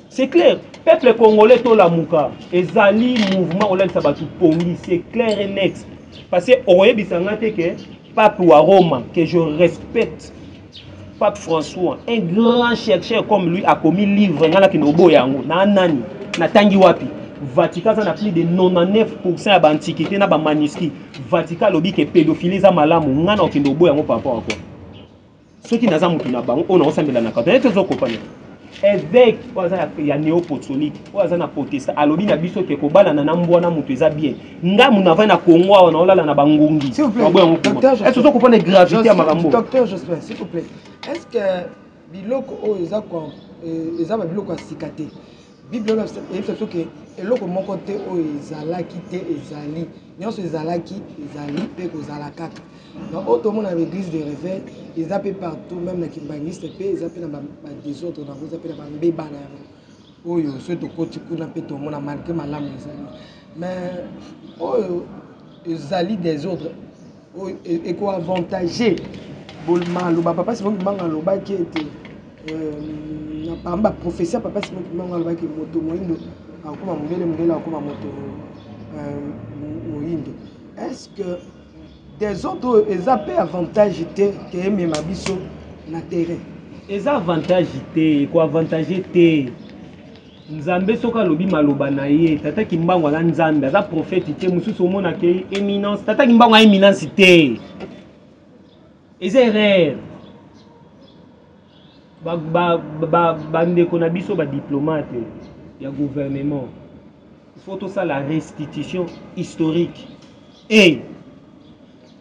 c'est clair peuple congolais to la muka ezali mouvement olal sabatu pongi c'est clair et net parce que oyebisanga te que pape wa Roma que je respecte pape François un grand chercheur comme lui a commis livre ngana ki no boya yango na nani na tangi wapi Vatican a plus de 99% ya antiquité na ba manuscrit Vatican lobi que pédophilie za malamu ngana okendo boya yango papa wako ceux qui n'ont pas bango on a ensemble na kata eto zo kopana évêque oza ya néo-apostolique oza na protestant alobi na biso ke ko bala na mbwana mutu eza bien ngamu na va na Congo on olala na bangungi s'il vous plaît est-ce que comprendre gravité à makambo docteur j'espère s'il vous plaît est-ce que biloko o eza quoi eza ba biloko asikate bible na c'est que eloko moko te o ezalaki te ezali nyonso ezalaki ezali pe ko zalaka donc autant mon l'église de réveil ils appellent partout même na kimbangiste pe ils appellent na désordre na vous appellent na mbeba na oyo so to koti kuna pe to mona marqué malamu ezali mais oyo ezali des autres et quoi avantager bolma lo papa c'est bon manga lo ba qui était na pamba professeur papa c'est bon manga lo ba qui moto moindo akoma mungele akoma moto moindo est-ce que des autres ils ont avantage que même biso na terrain ils avantage te ko avantage te nzambe soka lobi maloba na ye tata kimbango na nzambe za prophète te mususu mona ke éminence tata kimbango éminence te ils erreur ba ndeko na biso ba diplomate ya gouvernement il faut tout ça la restitution historique et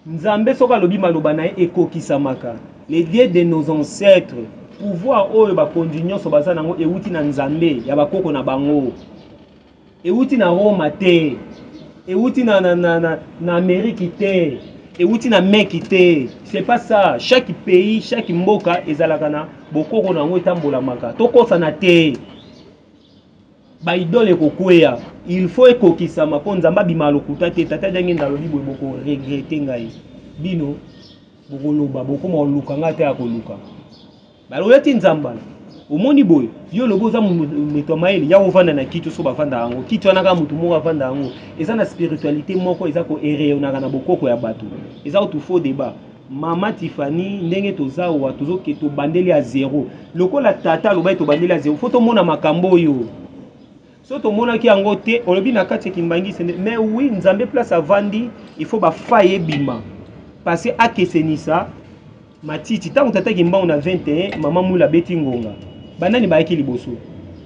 Nzambe soka lobi maloba na ekokisamaka les dieux de nos ancêtres pouvoir oyo ba kondignyo so baza nango euti na Nzambe ya bakoko na bango euti na Roma te euti na Amérique te euti na Meki te c'est pas ça chaque pays chaque mboka ezalaka na bokoko nango etambola maka tokosa na te ba idole kokweya il faut ekokisama po nzamba bimalokuta te tata jangi ndalobi boye boko regretter ngai bino bokoloba bokoma oluka ngate akoluka baloleti nzamba omoni boye yo loboza muto maeli ya ovanda na kitu so bafanda yango kitu anaka mutu moko afanda yango eza na spiritualité moko eza ko ereyonaka na bokoko ya bato eza ko faux débat Mama Tiffany ndenge tozawa tozoke to bandeli à zéro lokola tata loba to bandeli à zéro faut to mona makambo yo so to mona ki yango te olobi na kati kimbangi mais oui nzambe place avandi il faut ba faye bima parce que akesenisa matiti tango tata kimbango na 21 mama mula beti ngonga banani ba yaki liboso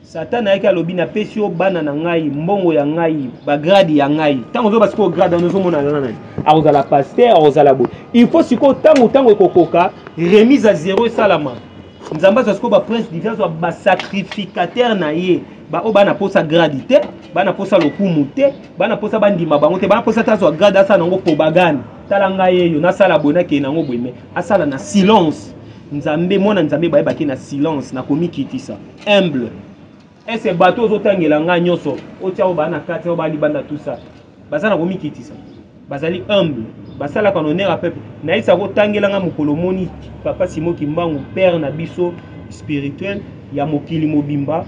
Satan ayaki alobi na pesi o bana na ngai mbongo ya ngai ba grade ya ngai tango zo basiko grade na zo mona nana akozala pasteur akozala bo il faut siko tango ekokoka remise à zéro salama nzambe azwa ba prince divin azwa ba sacrificateur na ye ba o bana posa gradité bana posa lokumu te bana posa bandima bango te bana posa tazwa grade asa nango pobagani tala ngai yo nasala bonaki nango bweme asala na silence nzambe mwana nzambe bayebaki na silence na komikitisa humble ese bato ozotangela ngai nyonso otia o bana kati o bali banda tout ça bazana komikitisa bazali humble basala ka honneur à peuple naisa kotangela nga mokolo moni papa Simon Kimbangu père na biso spirituel ya mokili mobimba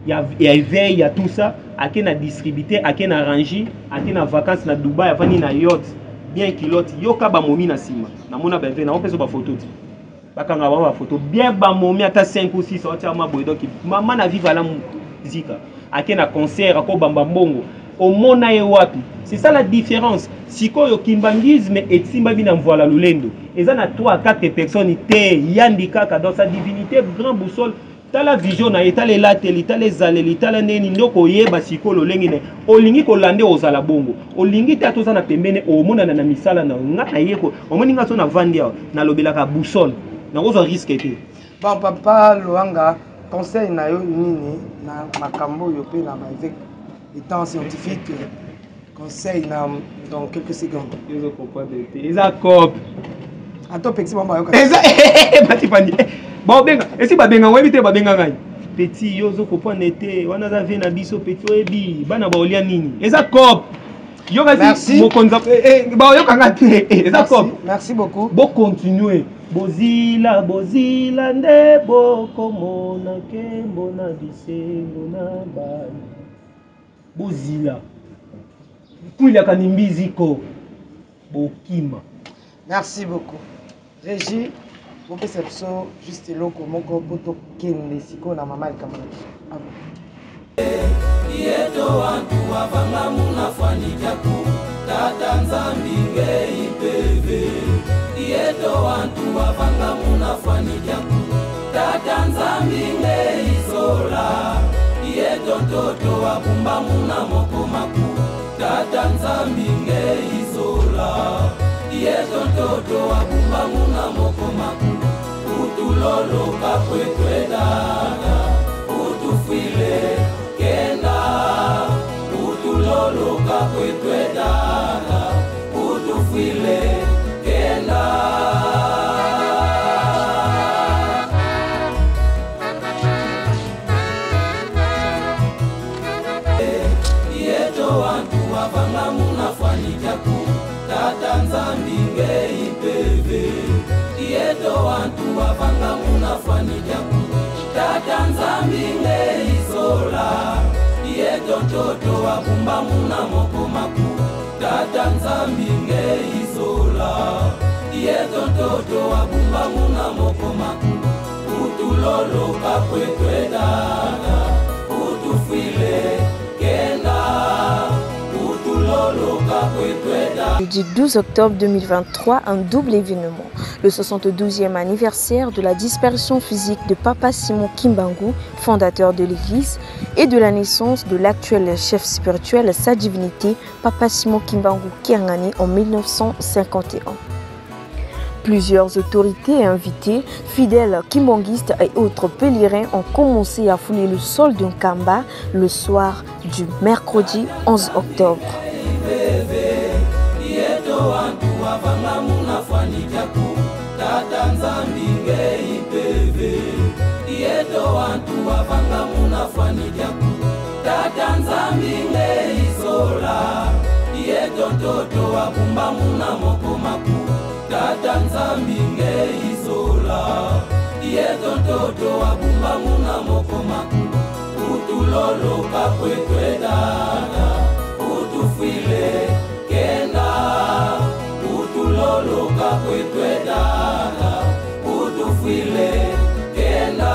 ya éveil ya tout ça ake na distribuer ake na ranger ake na vacances na Dubai avani na yacht bien kilote yoka ba momi na sima na mona ba na opeso ba photo ti bakanga ba photo bien ba momi ata 5 ou 6 otia ma boy donc maman na vivre la musique ake na concert ako bamba mbongo au mona ye wapi c'est ça la différence sikoyo kimbangisme et simba bina mvoila lulendo eza na 3 à 4 personnes te yandi kaka dans sa divinité grand boussole tala vision na etale la teli tale zaleli tala neni ndoko yeba sikolo lengine olingi ko lande ozala bongo olingi te atoza na pembene o mona na misala na nga na yeko o moni nga so na vandia na lobelaka boussole na ozo risque te bon papa Luanga conseil na yo nini na makambo yo pe na avec étant scientifique conseil dans quelques secondes. Ils ont compris. Ils ont compris. Attends, petit maman. Petit panier. Bon benga. Et si ba benga, on évite ba benga ngai. Petit yozo comprendre été. On a vu na biso petit oebi. Bana ba olia nini. Ils ont compris. Yo kasi mo konza. Ba yo kanga te. Ils ont compris. Merci beaucoup. Bon continuer. Bozila nde boko mona kembo na bisengo na bani. Bozila. Merci beaucoup. Régie, vous pouvez savoir juste le comment poto kende siko na mama kamera. Yeto wantu wavanga munafanika ku tata nzambi ngei bebe. Yeto wantu wavanga munafanika ku tata nzambi ngei sola. Yeto toto wabumba muna moko maku tata nzambi ngei sola. Yeto toto wabumba muna moko maku utulolo kakwetwe dada utufile kenda utulolo kakwetwe dada utufile kenda. Tata nzambi ngei bebe. Yeto wantu wavanga munafanika ku tata nzambi ngei sola. Yeto toto wabumba muna moko maku tata nzambi ngei sola. Yeto toto wabumba muna moko maku utulolo kakwetwe dada utufile kenda. Du 12 octobre 2023, un double événement. Le 72e anniversaire de la disparition physique de Papa Simon Kimbangu, fondateur de l'Église, et de la naissance de l'actuel chef spirituel, sa divinité, Papa Simon Kimbangu Kiangani en 1951. Plusieurs autorités et invités, fidèles kimbanguistes et autres pèlerins ont commencé à fouler le sol d'un kamba le soir du mercredi 11 octobre. Tata nzambi ngei sola. Yeto toto wabumba muna moko maku utulolo kakwetwe dada utufile kenda utulolo kakwetwe dada utufile kenda.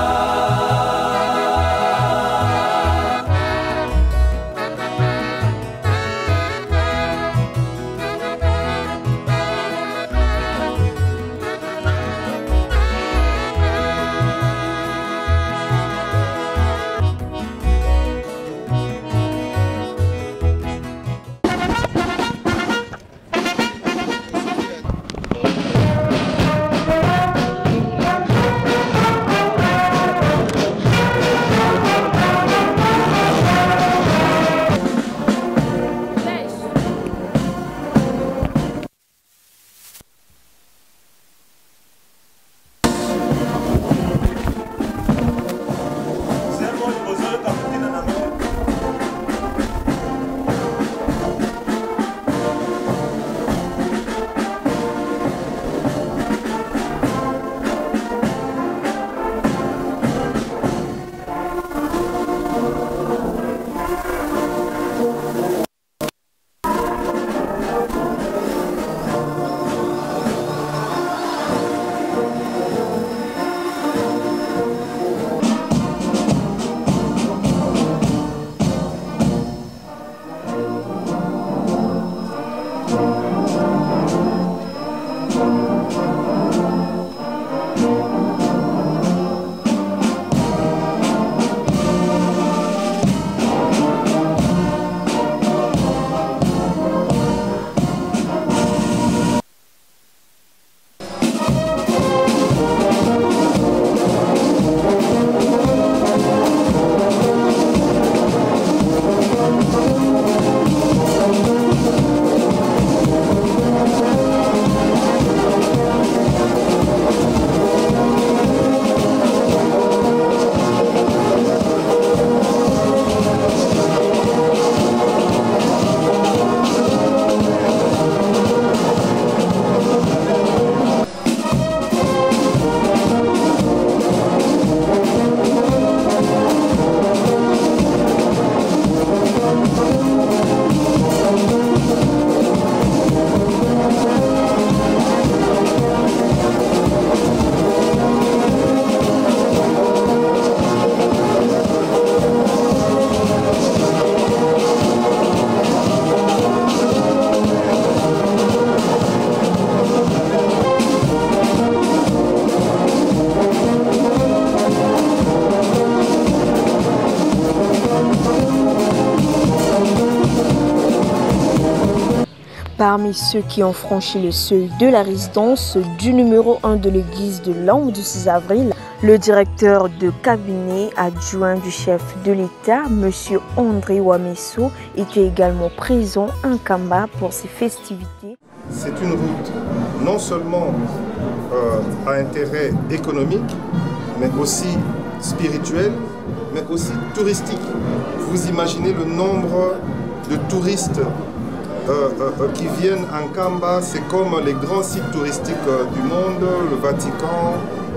Parmi ceux qui ont franchi le seuil de la résidence du numéro 1 de l'église de l'Ambre du 6 avril, le directeur de cabinet adjoint du chef de l'État, M. André Wamesso, était également présent à Nkamba pour ces festivités. C'est une route non seulement à intérêt économique, mais aussi spirituel, mais aussi touristique. Vous imaginez le nombre de touristes qui viennent à Nkamba, c'est comme les grands sites touristiques du monde, le Vatican,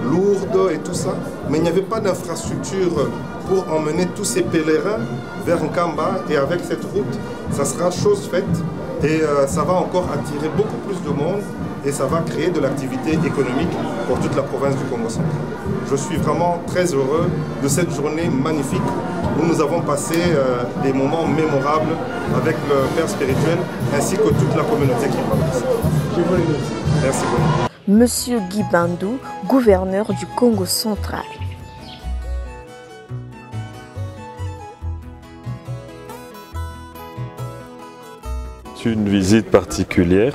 Lourdes et tout ça. Mais il n'y avait pas d'infrastructure pour emmener tous ces pèlerins vers Nkamba. Et avec cette route, ça sera chose faite et ça va encore attirer beaucoup plus de monde et ça va créer de l'activité économique pour toute la province du Congo central. Je suis vraiment très heureux de cette journée magnifique où nous avons passé des moments mémorables avec le Père spirituel ainsi que toute la communauté qui participe. Je vous remercie. Merci beaucoup. Monsieur Guy Bandou, gouverneur du Congo central. C'est une visite particulière,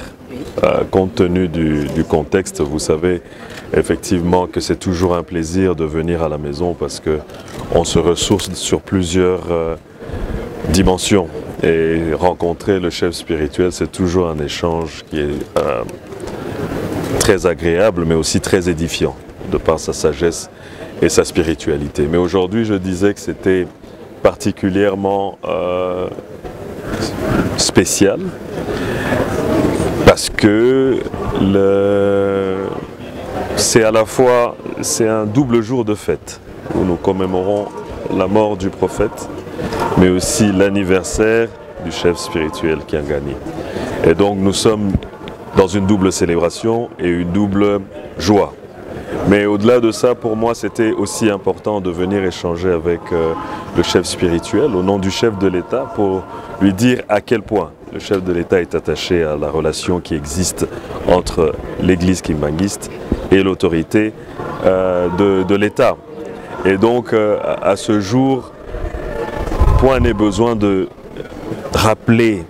compte tenu du contexte. Vous savez effectivement que c'est toujours un plaisir de venir à la maison parce qu'on se ressource sur plusieurs dimensions. Et rencontrer le chef spirituel, c'est toujours un échange qui est très agréable, mais aussi très édifiant, de par sa sagesse et sa spiritualité. Mais aujourd'hui, je disais que c'était particulièrement spécial parce que c'est à la fois un double jour de fête où nous commémorons la mort du prophète, mais aussi l'anniversaire du chef spirituel qui a gagné. Et donc nous sommes dans une double célébration et une double joie. Mais au-delà de ça, pour moi, c'était aussi important de venir échanger avec le chef spirituel au nom du chef de l'État pour lui dire à quel point le chef de l'État est attaché à la relation qui existe entre l'église kimbanguiste et l'autorité de l'État. Et donc, à ce jour, point n'est besoin de rappeler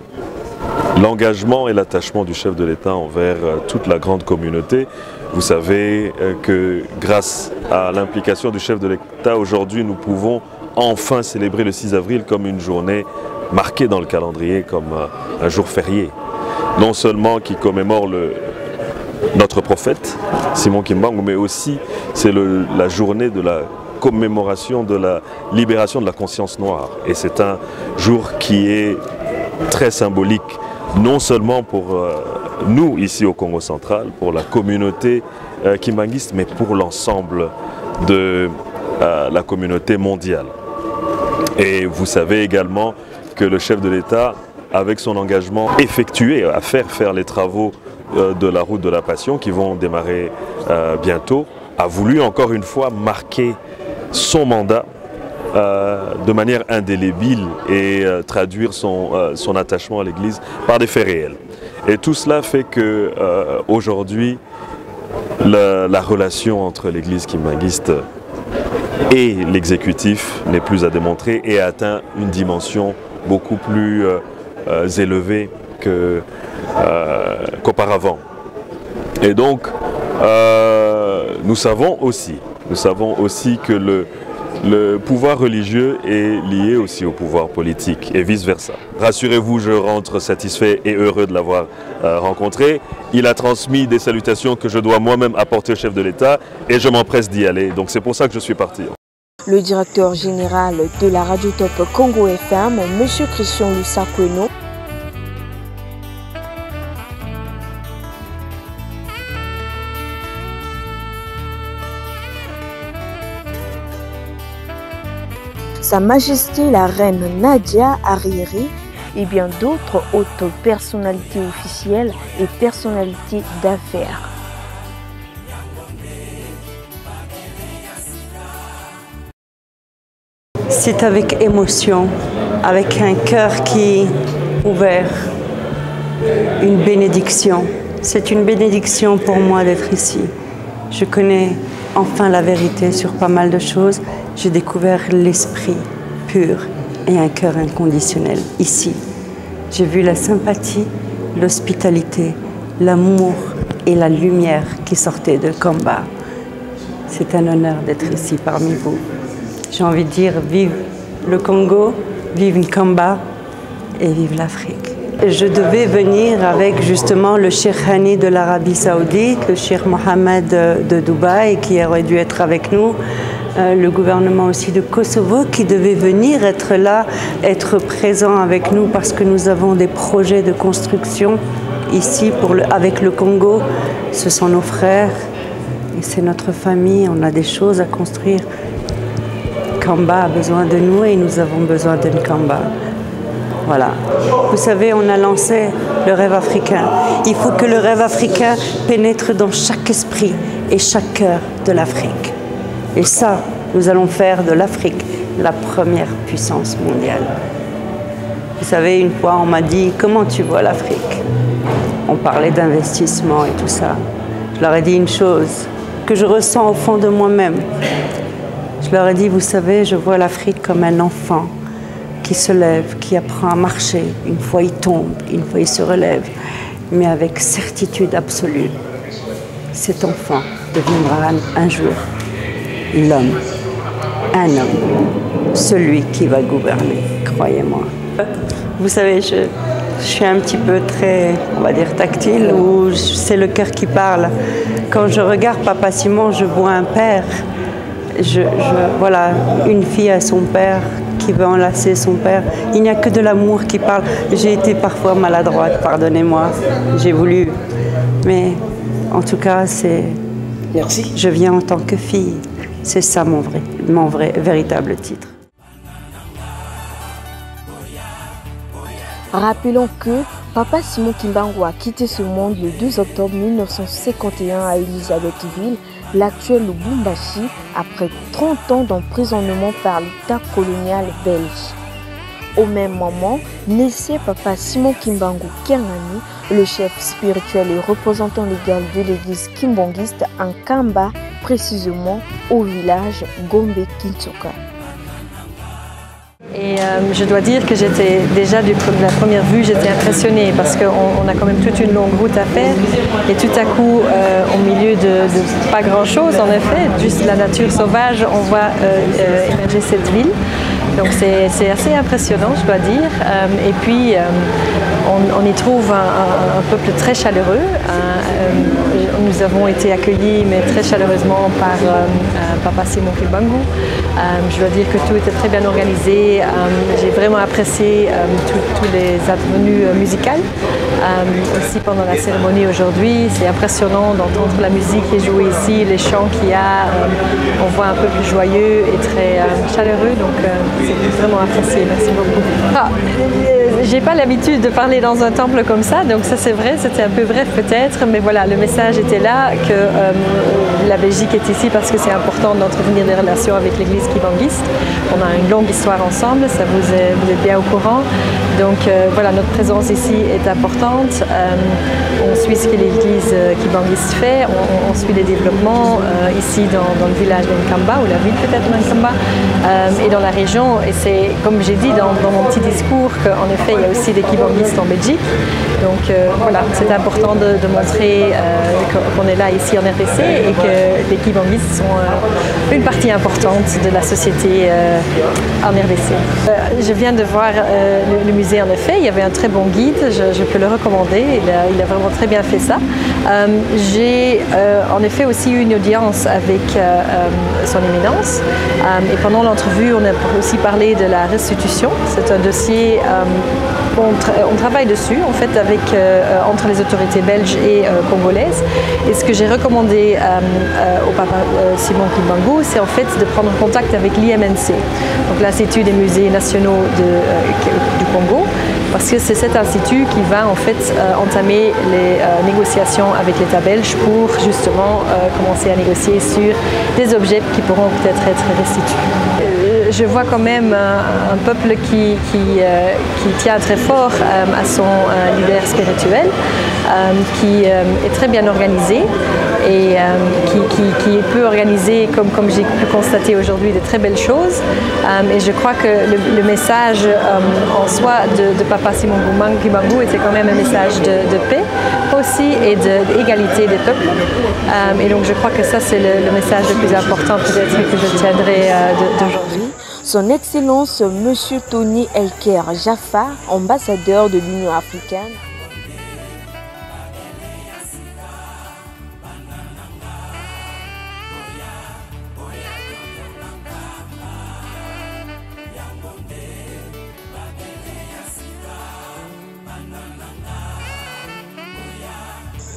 l'engagement et l'attachement du chef de l'État envers toute la grande communauté. Vous savez que grâce à l'implication du chef de l'État, aujourd'hui, nous pouvons enfin célébrer le 6 avril comme une journée marquée dans le calendrier, comme un jour férié. Non seulement qui commémore notre prophète, Simon Kimbangu, mais aussi c'est la journée de la commémoration de la libération de la conscience noire. Et c'est un jour qui est très symbolique, non seulement pour nous ici au Congo central, pour la communauté kimbanguiste, mais pour l'ensemble de la communauté mondiale. Et vous savez également que le chef de l'État, avec son engagement effectué à faire les travaux de la route de la Passion qui vont démarrer bientôt, a voulu encore une fois marquer son mandat de manière indélébile et traduire son attachement à l'Église par des faits réels. Et tout cela fait que aujourd'hui, la relation entre l'Église kimbanguiste et l'exécutif n'est plus à démontrer et a atteint une dimension beaucoup plus élevée qu'auparavant. Et donc, nous savons aussi que le pouvoir religieux est lié aussi au pouvoir politique et vice-versa. Rassurez-vous, je rentre satisfait et heureux de l'avoir rencontré. Il a transmis des salutations que je dois moi-même apporter au chef de l'État et je m'empresse d'y aller. Donc c'est pour ça que je suis parti. Le directeur général de la Radio Top Congo FM, M. Christian Lusakweno, Sa Majesté la Reine Nadia Arriéré et bien d'autres hautes personnalités officielles et personnalités d'affaires. C'est avec émotion, avec un cœur qui est ouvert, une bénédiction. C'est une bénédiction pour moi d'être ici. Je connais enfin la vérité sur pas mal de choses. J'ai découvert l'esprit pur et un cœur inconditionnel ici. J'ai vu la sympathie l'hospitalité, l'amour et la lumière qui sortaient de Kamba. C'est un honneur d'être ici parmi vous. J'ai envie de dire vive le Congo, vive Nkamba et vive l'Afrique. Je devais venir avec justement le Cheikh Hani de l'Arabie Saoudite, le Cheikh Mohammed de Dubaï qui aurait dû être avec nous, le gouvernement aussi de Kosovo qui devait venir être là, être présent avec nous parce que nous avons des projets de construction ici avec le Congo. Ce sont nos frères et c'est notre famille, on a des choses à construire. Kamba a besoin de nous et nous avons besoin de Nkamba. Voilà. Vous savez, on a lancé le rêve africain. Il faut que le rêve africain pénètre dans chaque esprit et chaque cœur de l'Afrique. Et ça, nous allons faire de l'Afrique la première puissance mondiale. Vous savez, une fois, on m'a dit « Comment tu vois l'Afrique ?» On parlait d'investissement et tout ça. Je leur ai dit une chose que je ressens au fond de moi-même. Je leur ai dit « Vous savez, je vois l'Afrique comme un enfant qui se lève, qui apprend à marcher. Une fois il tombe, une fois il se relève, mais avec certitude absolue. Cet enfant deviendra un jour l'homme, un homme, celui qui va gouverner, croyez-moi. Vous savez, je suis un petit peu très, on va dire, tactile, ou c'est le cœur qui parle. Quand je regarde Papa Simon, je vois un père. Voilà, une fille à son père, qui veut enlacer son père. Il n'y a que de l'amour qui parle. J'ai été parfois maladroite, pardonnez-moi. J'ai voulu. Mais en tout cas, c'est... Merci. Je viens en tant que fille. C'est ça mon véritable titre. Rappelons que Papa Simon Kimbangu a quitté ce monde le 2 octobre 1951 à Elisabethville, l'actuel Lubumbashi, après 30 ans d'emprisonnement par l'État colonial belge. Au même moment, naissait Papa Simon Kimbangu Kiangani, le chef spirituel et représentant légal de l'église kimbangiste en Kamba, précisément au village Gombe-Kintsoka. Et je dois dire que j'étais déjà de la première vue, j'étais impressionnée parce qu'on a quand même toute une longue route à faire et tout à coup, au milieu de pas grand-chose, en effet, juste la nature sauvage, on voit émerger cette ville. Donc c'est assez impressionnant, je dois dire. Et puis, on y trouve un peuple très chaleureux. Nous avons été accueillis, mais très chaleureusement, par Papa Simon Kimbangu. Je dois dire que tout était très bien organisé. J'ai vraiment apprécié tous les avenues musicales. Aussi pendant la cérémonie aujourd'hui, c'est impressionnant d'entendre la musique qui est jouée ici, les chants qu'il y a. On voit un peuple joyeux et très chaleureux, donc c'est vraiment apprécié. Merci beaucoup. J'ai pas l'habitude de parler dans un temple comme ça, donc ça c'est vrai, c'était un peu bref peut-être, mais voilà, le message était là que la Belgique est ici parce que c'est important d'entretenir des relations avec l'église kimbangiste. On a une longue histoire ensemble, ça vous êtes bien au courant. Donc voilà, notre présence ici est importante. On suit ce que l'église kimbangiste fait, on suit les développements ici dans le village d'Nkamba, ou la ville peut-être d'Nkamba, et dans la région. Et c'est, comme j'ai dit dans mon petit discours, qu'en effet, il y a aussi des kimbangistes en Belgique. Donc voilà, c'est important de montrer qu'on est là ici en RDC et que les kimbangistes sont une partie importante de la société en RDC. Je viens de voir le musée en effet, il y avait un très bon guide, je peux le recommander, il a vraiment très bien fait ça. J'ai en effet aussi eu une audience avec son éminence et pendant l'entrevue on a aussi parlé de la restitution. C'est un dossier, on travaille dessus en fait avec, entre les autorités belges et congolaises, et ce que j'ai recommandé au Papa Simon Kimbangu, c'est en fait de prendre contact avec l'IMNC, donc l'Institut des musées nationaux du Congo, parce que c'est cet institut qui va en fait entamer les négociations avec l'État belge pour justement commencer à négocier sur des objets qui pourront peut-être être restitués. je vois quand même un peuple qui tient très fort à son leader spirituel, qui est très bien organisé et qui peut organiser, comme j'ai pu constater aujourd'hui, de très belles choses. Et je crois que le message en soi de Papa Simon Kimbangu était quand même un message de paix aussi et d'égalité des peuples. Et donc je crois que ça c'est le message le plus important peut-être que je tiendrai d'aujourd'hui. Son Excellence Monsieur Tony Elker Jaffa, ambassadeur de l'Union africaine.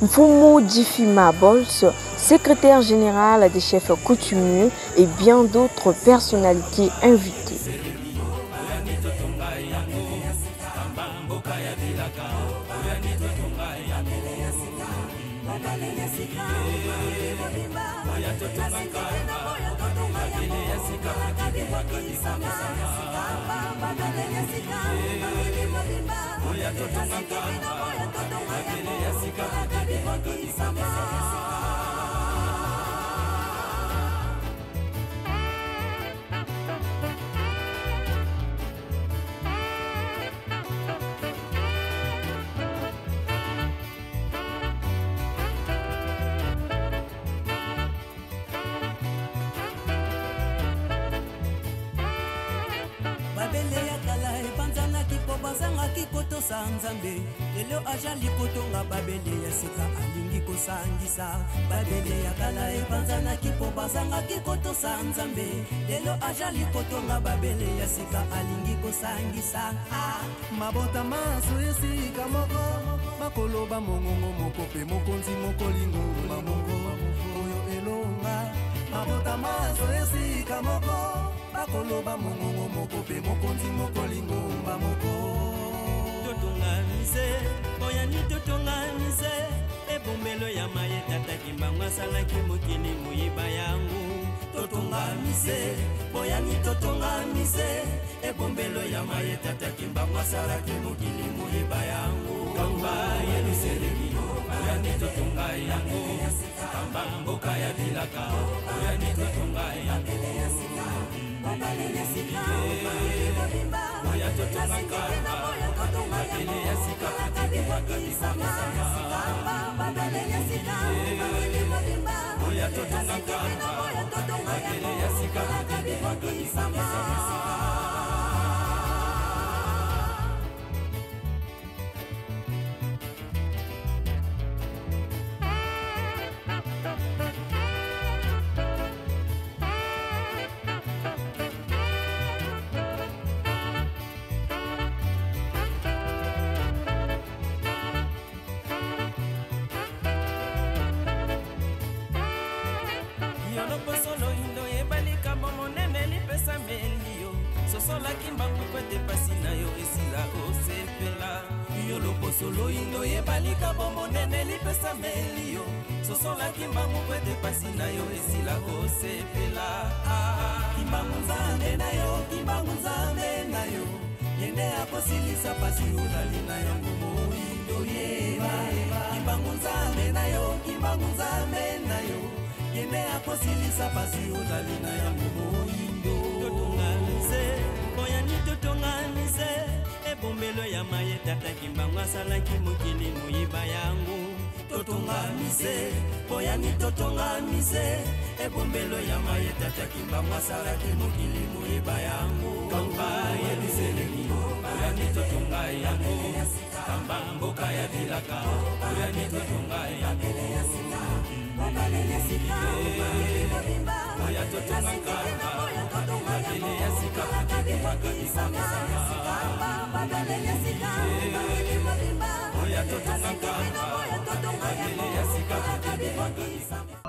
Mfumu Djifima Bols, secrétaire général des chefs coutumiers et bien d'autres personnalités invitées. bazangaki kotosa nzambe lelo ajali kotonga babele ya sika alingi kosangisa babele ya kala epanzanaki po bazangaki kotosa nzambe lelo ajali kotonga babele ya sika alingi kosangisa mabota maso esika moko makoloba mongongo moko pe mokonzi mokolingo mamoko oyo elonga mabota maso esika moko bakoloba mongongo moko pe mokonzi mokolingo mamoko totongamise oyani totongamise ebombelo ya maye tata kimbangu asalaki mokili moyiba yangu totongamise oyani totongamise ebombelo ya maye tata kimbangu asalaki mokili moyiba yangu kamba yeliseleki oyani totonga yangu kamba mboka ya bilaka oyani totonga yangu oya totonga babele ya sika oya totonga babele ya sika solo indo ye balika bomo nene lipesa melio sosola kimbangu kwete pasi na yo esila kosepela kimbangu nzambe na yo yende akosilisa pasi udali na yangu moindo yeba kimbangu nzambe na yo yende akosilisa pasi udali na yangu moindo totonganise oyani totonganise ebombelo ya maye tata kimbangu asalaki mokili moyiba yangu totongamise oyani totongamise ebombelo ya maye tata kimbangu asalaki mokili moyiba yangu kamba yeliseleki oyani totonga yangu kamba mboka ya bilaka oyani totonga yangu oya totonga babele ya sika oya totonga babele ya sika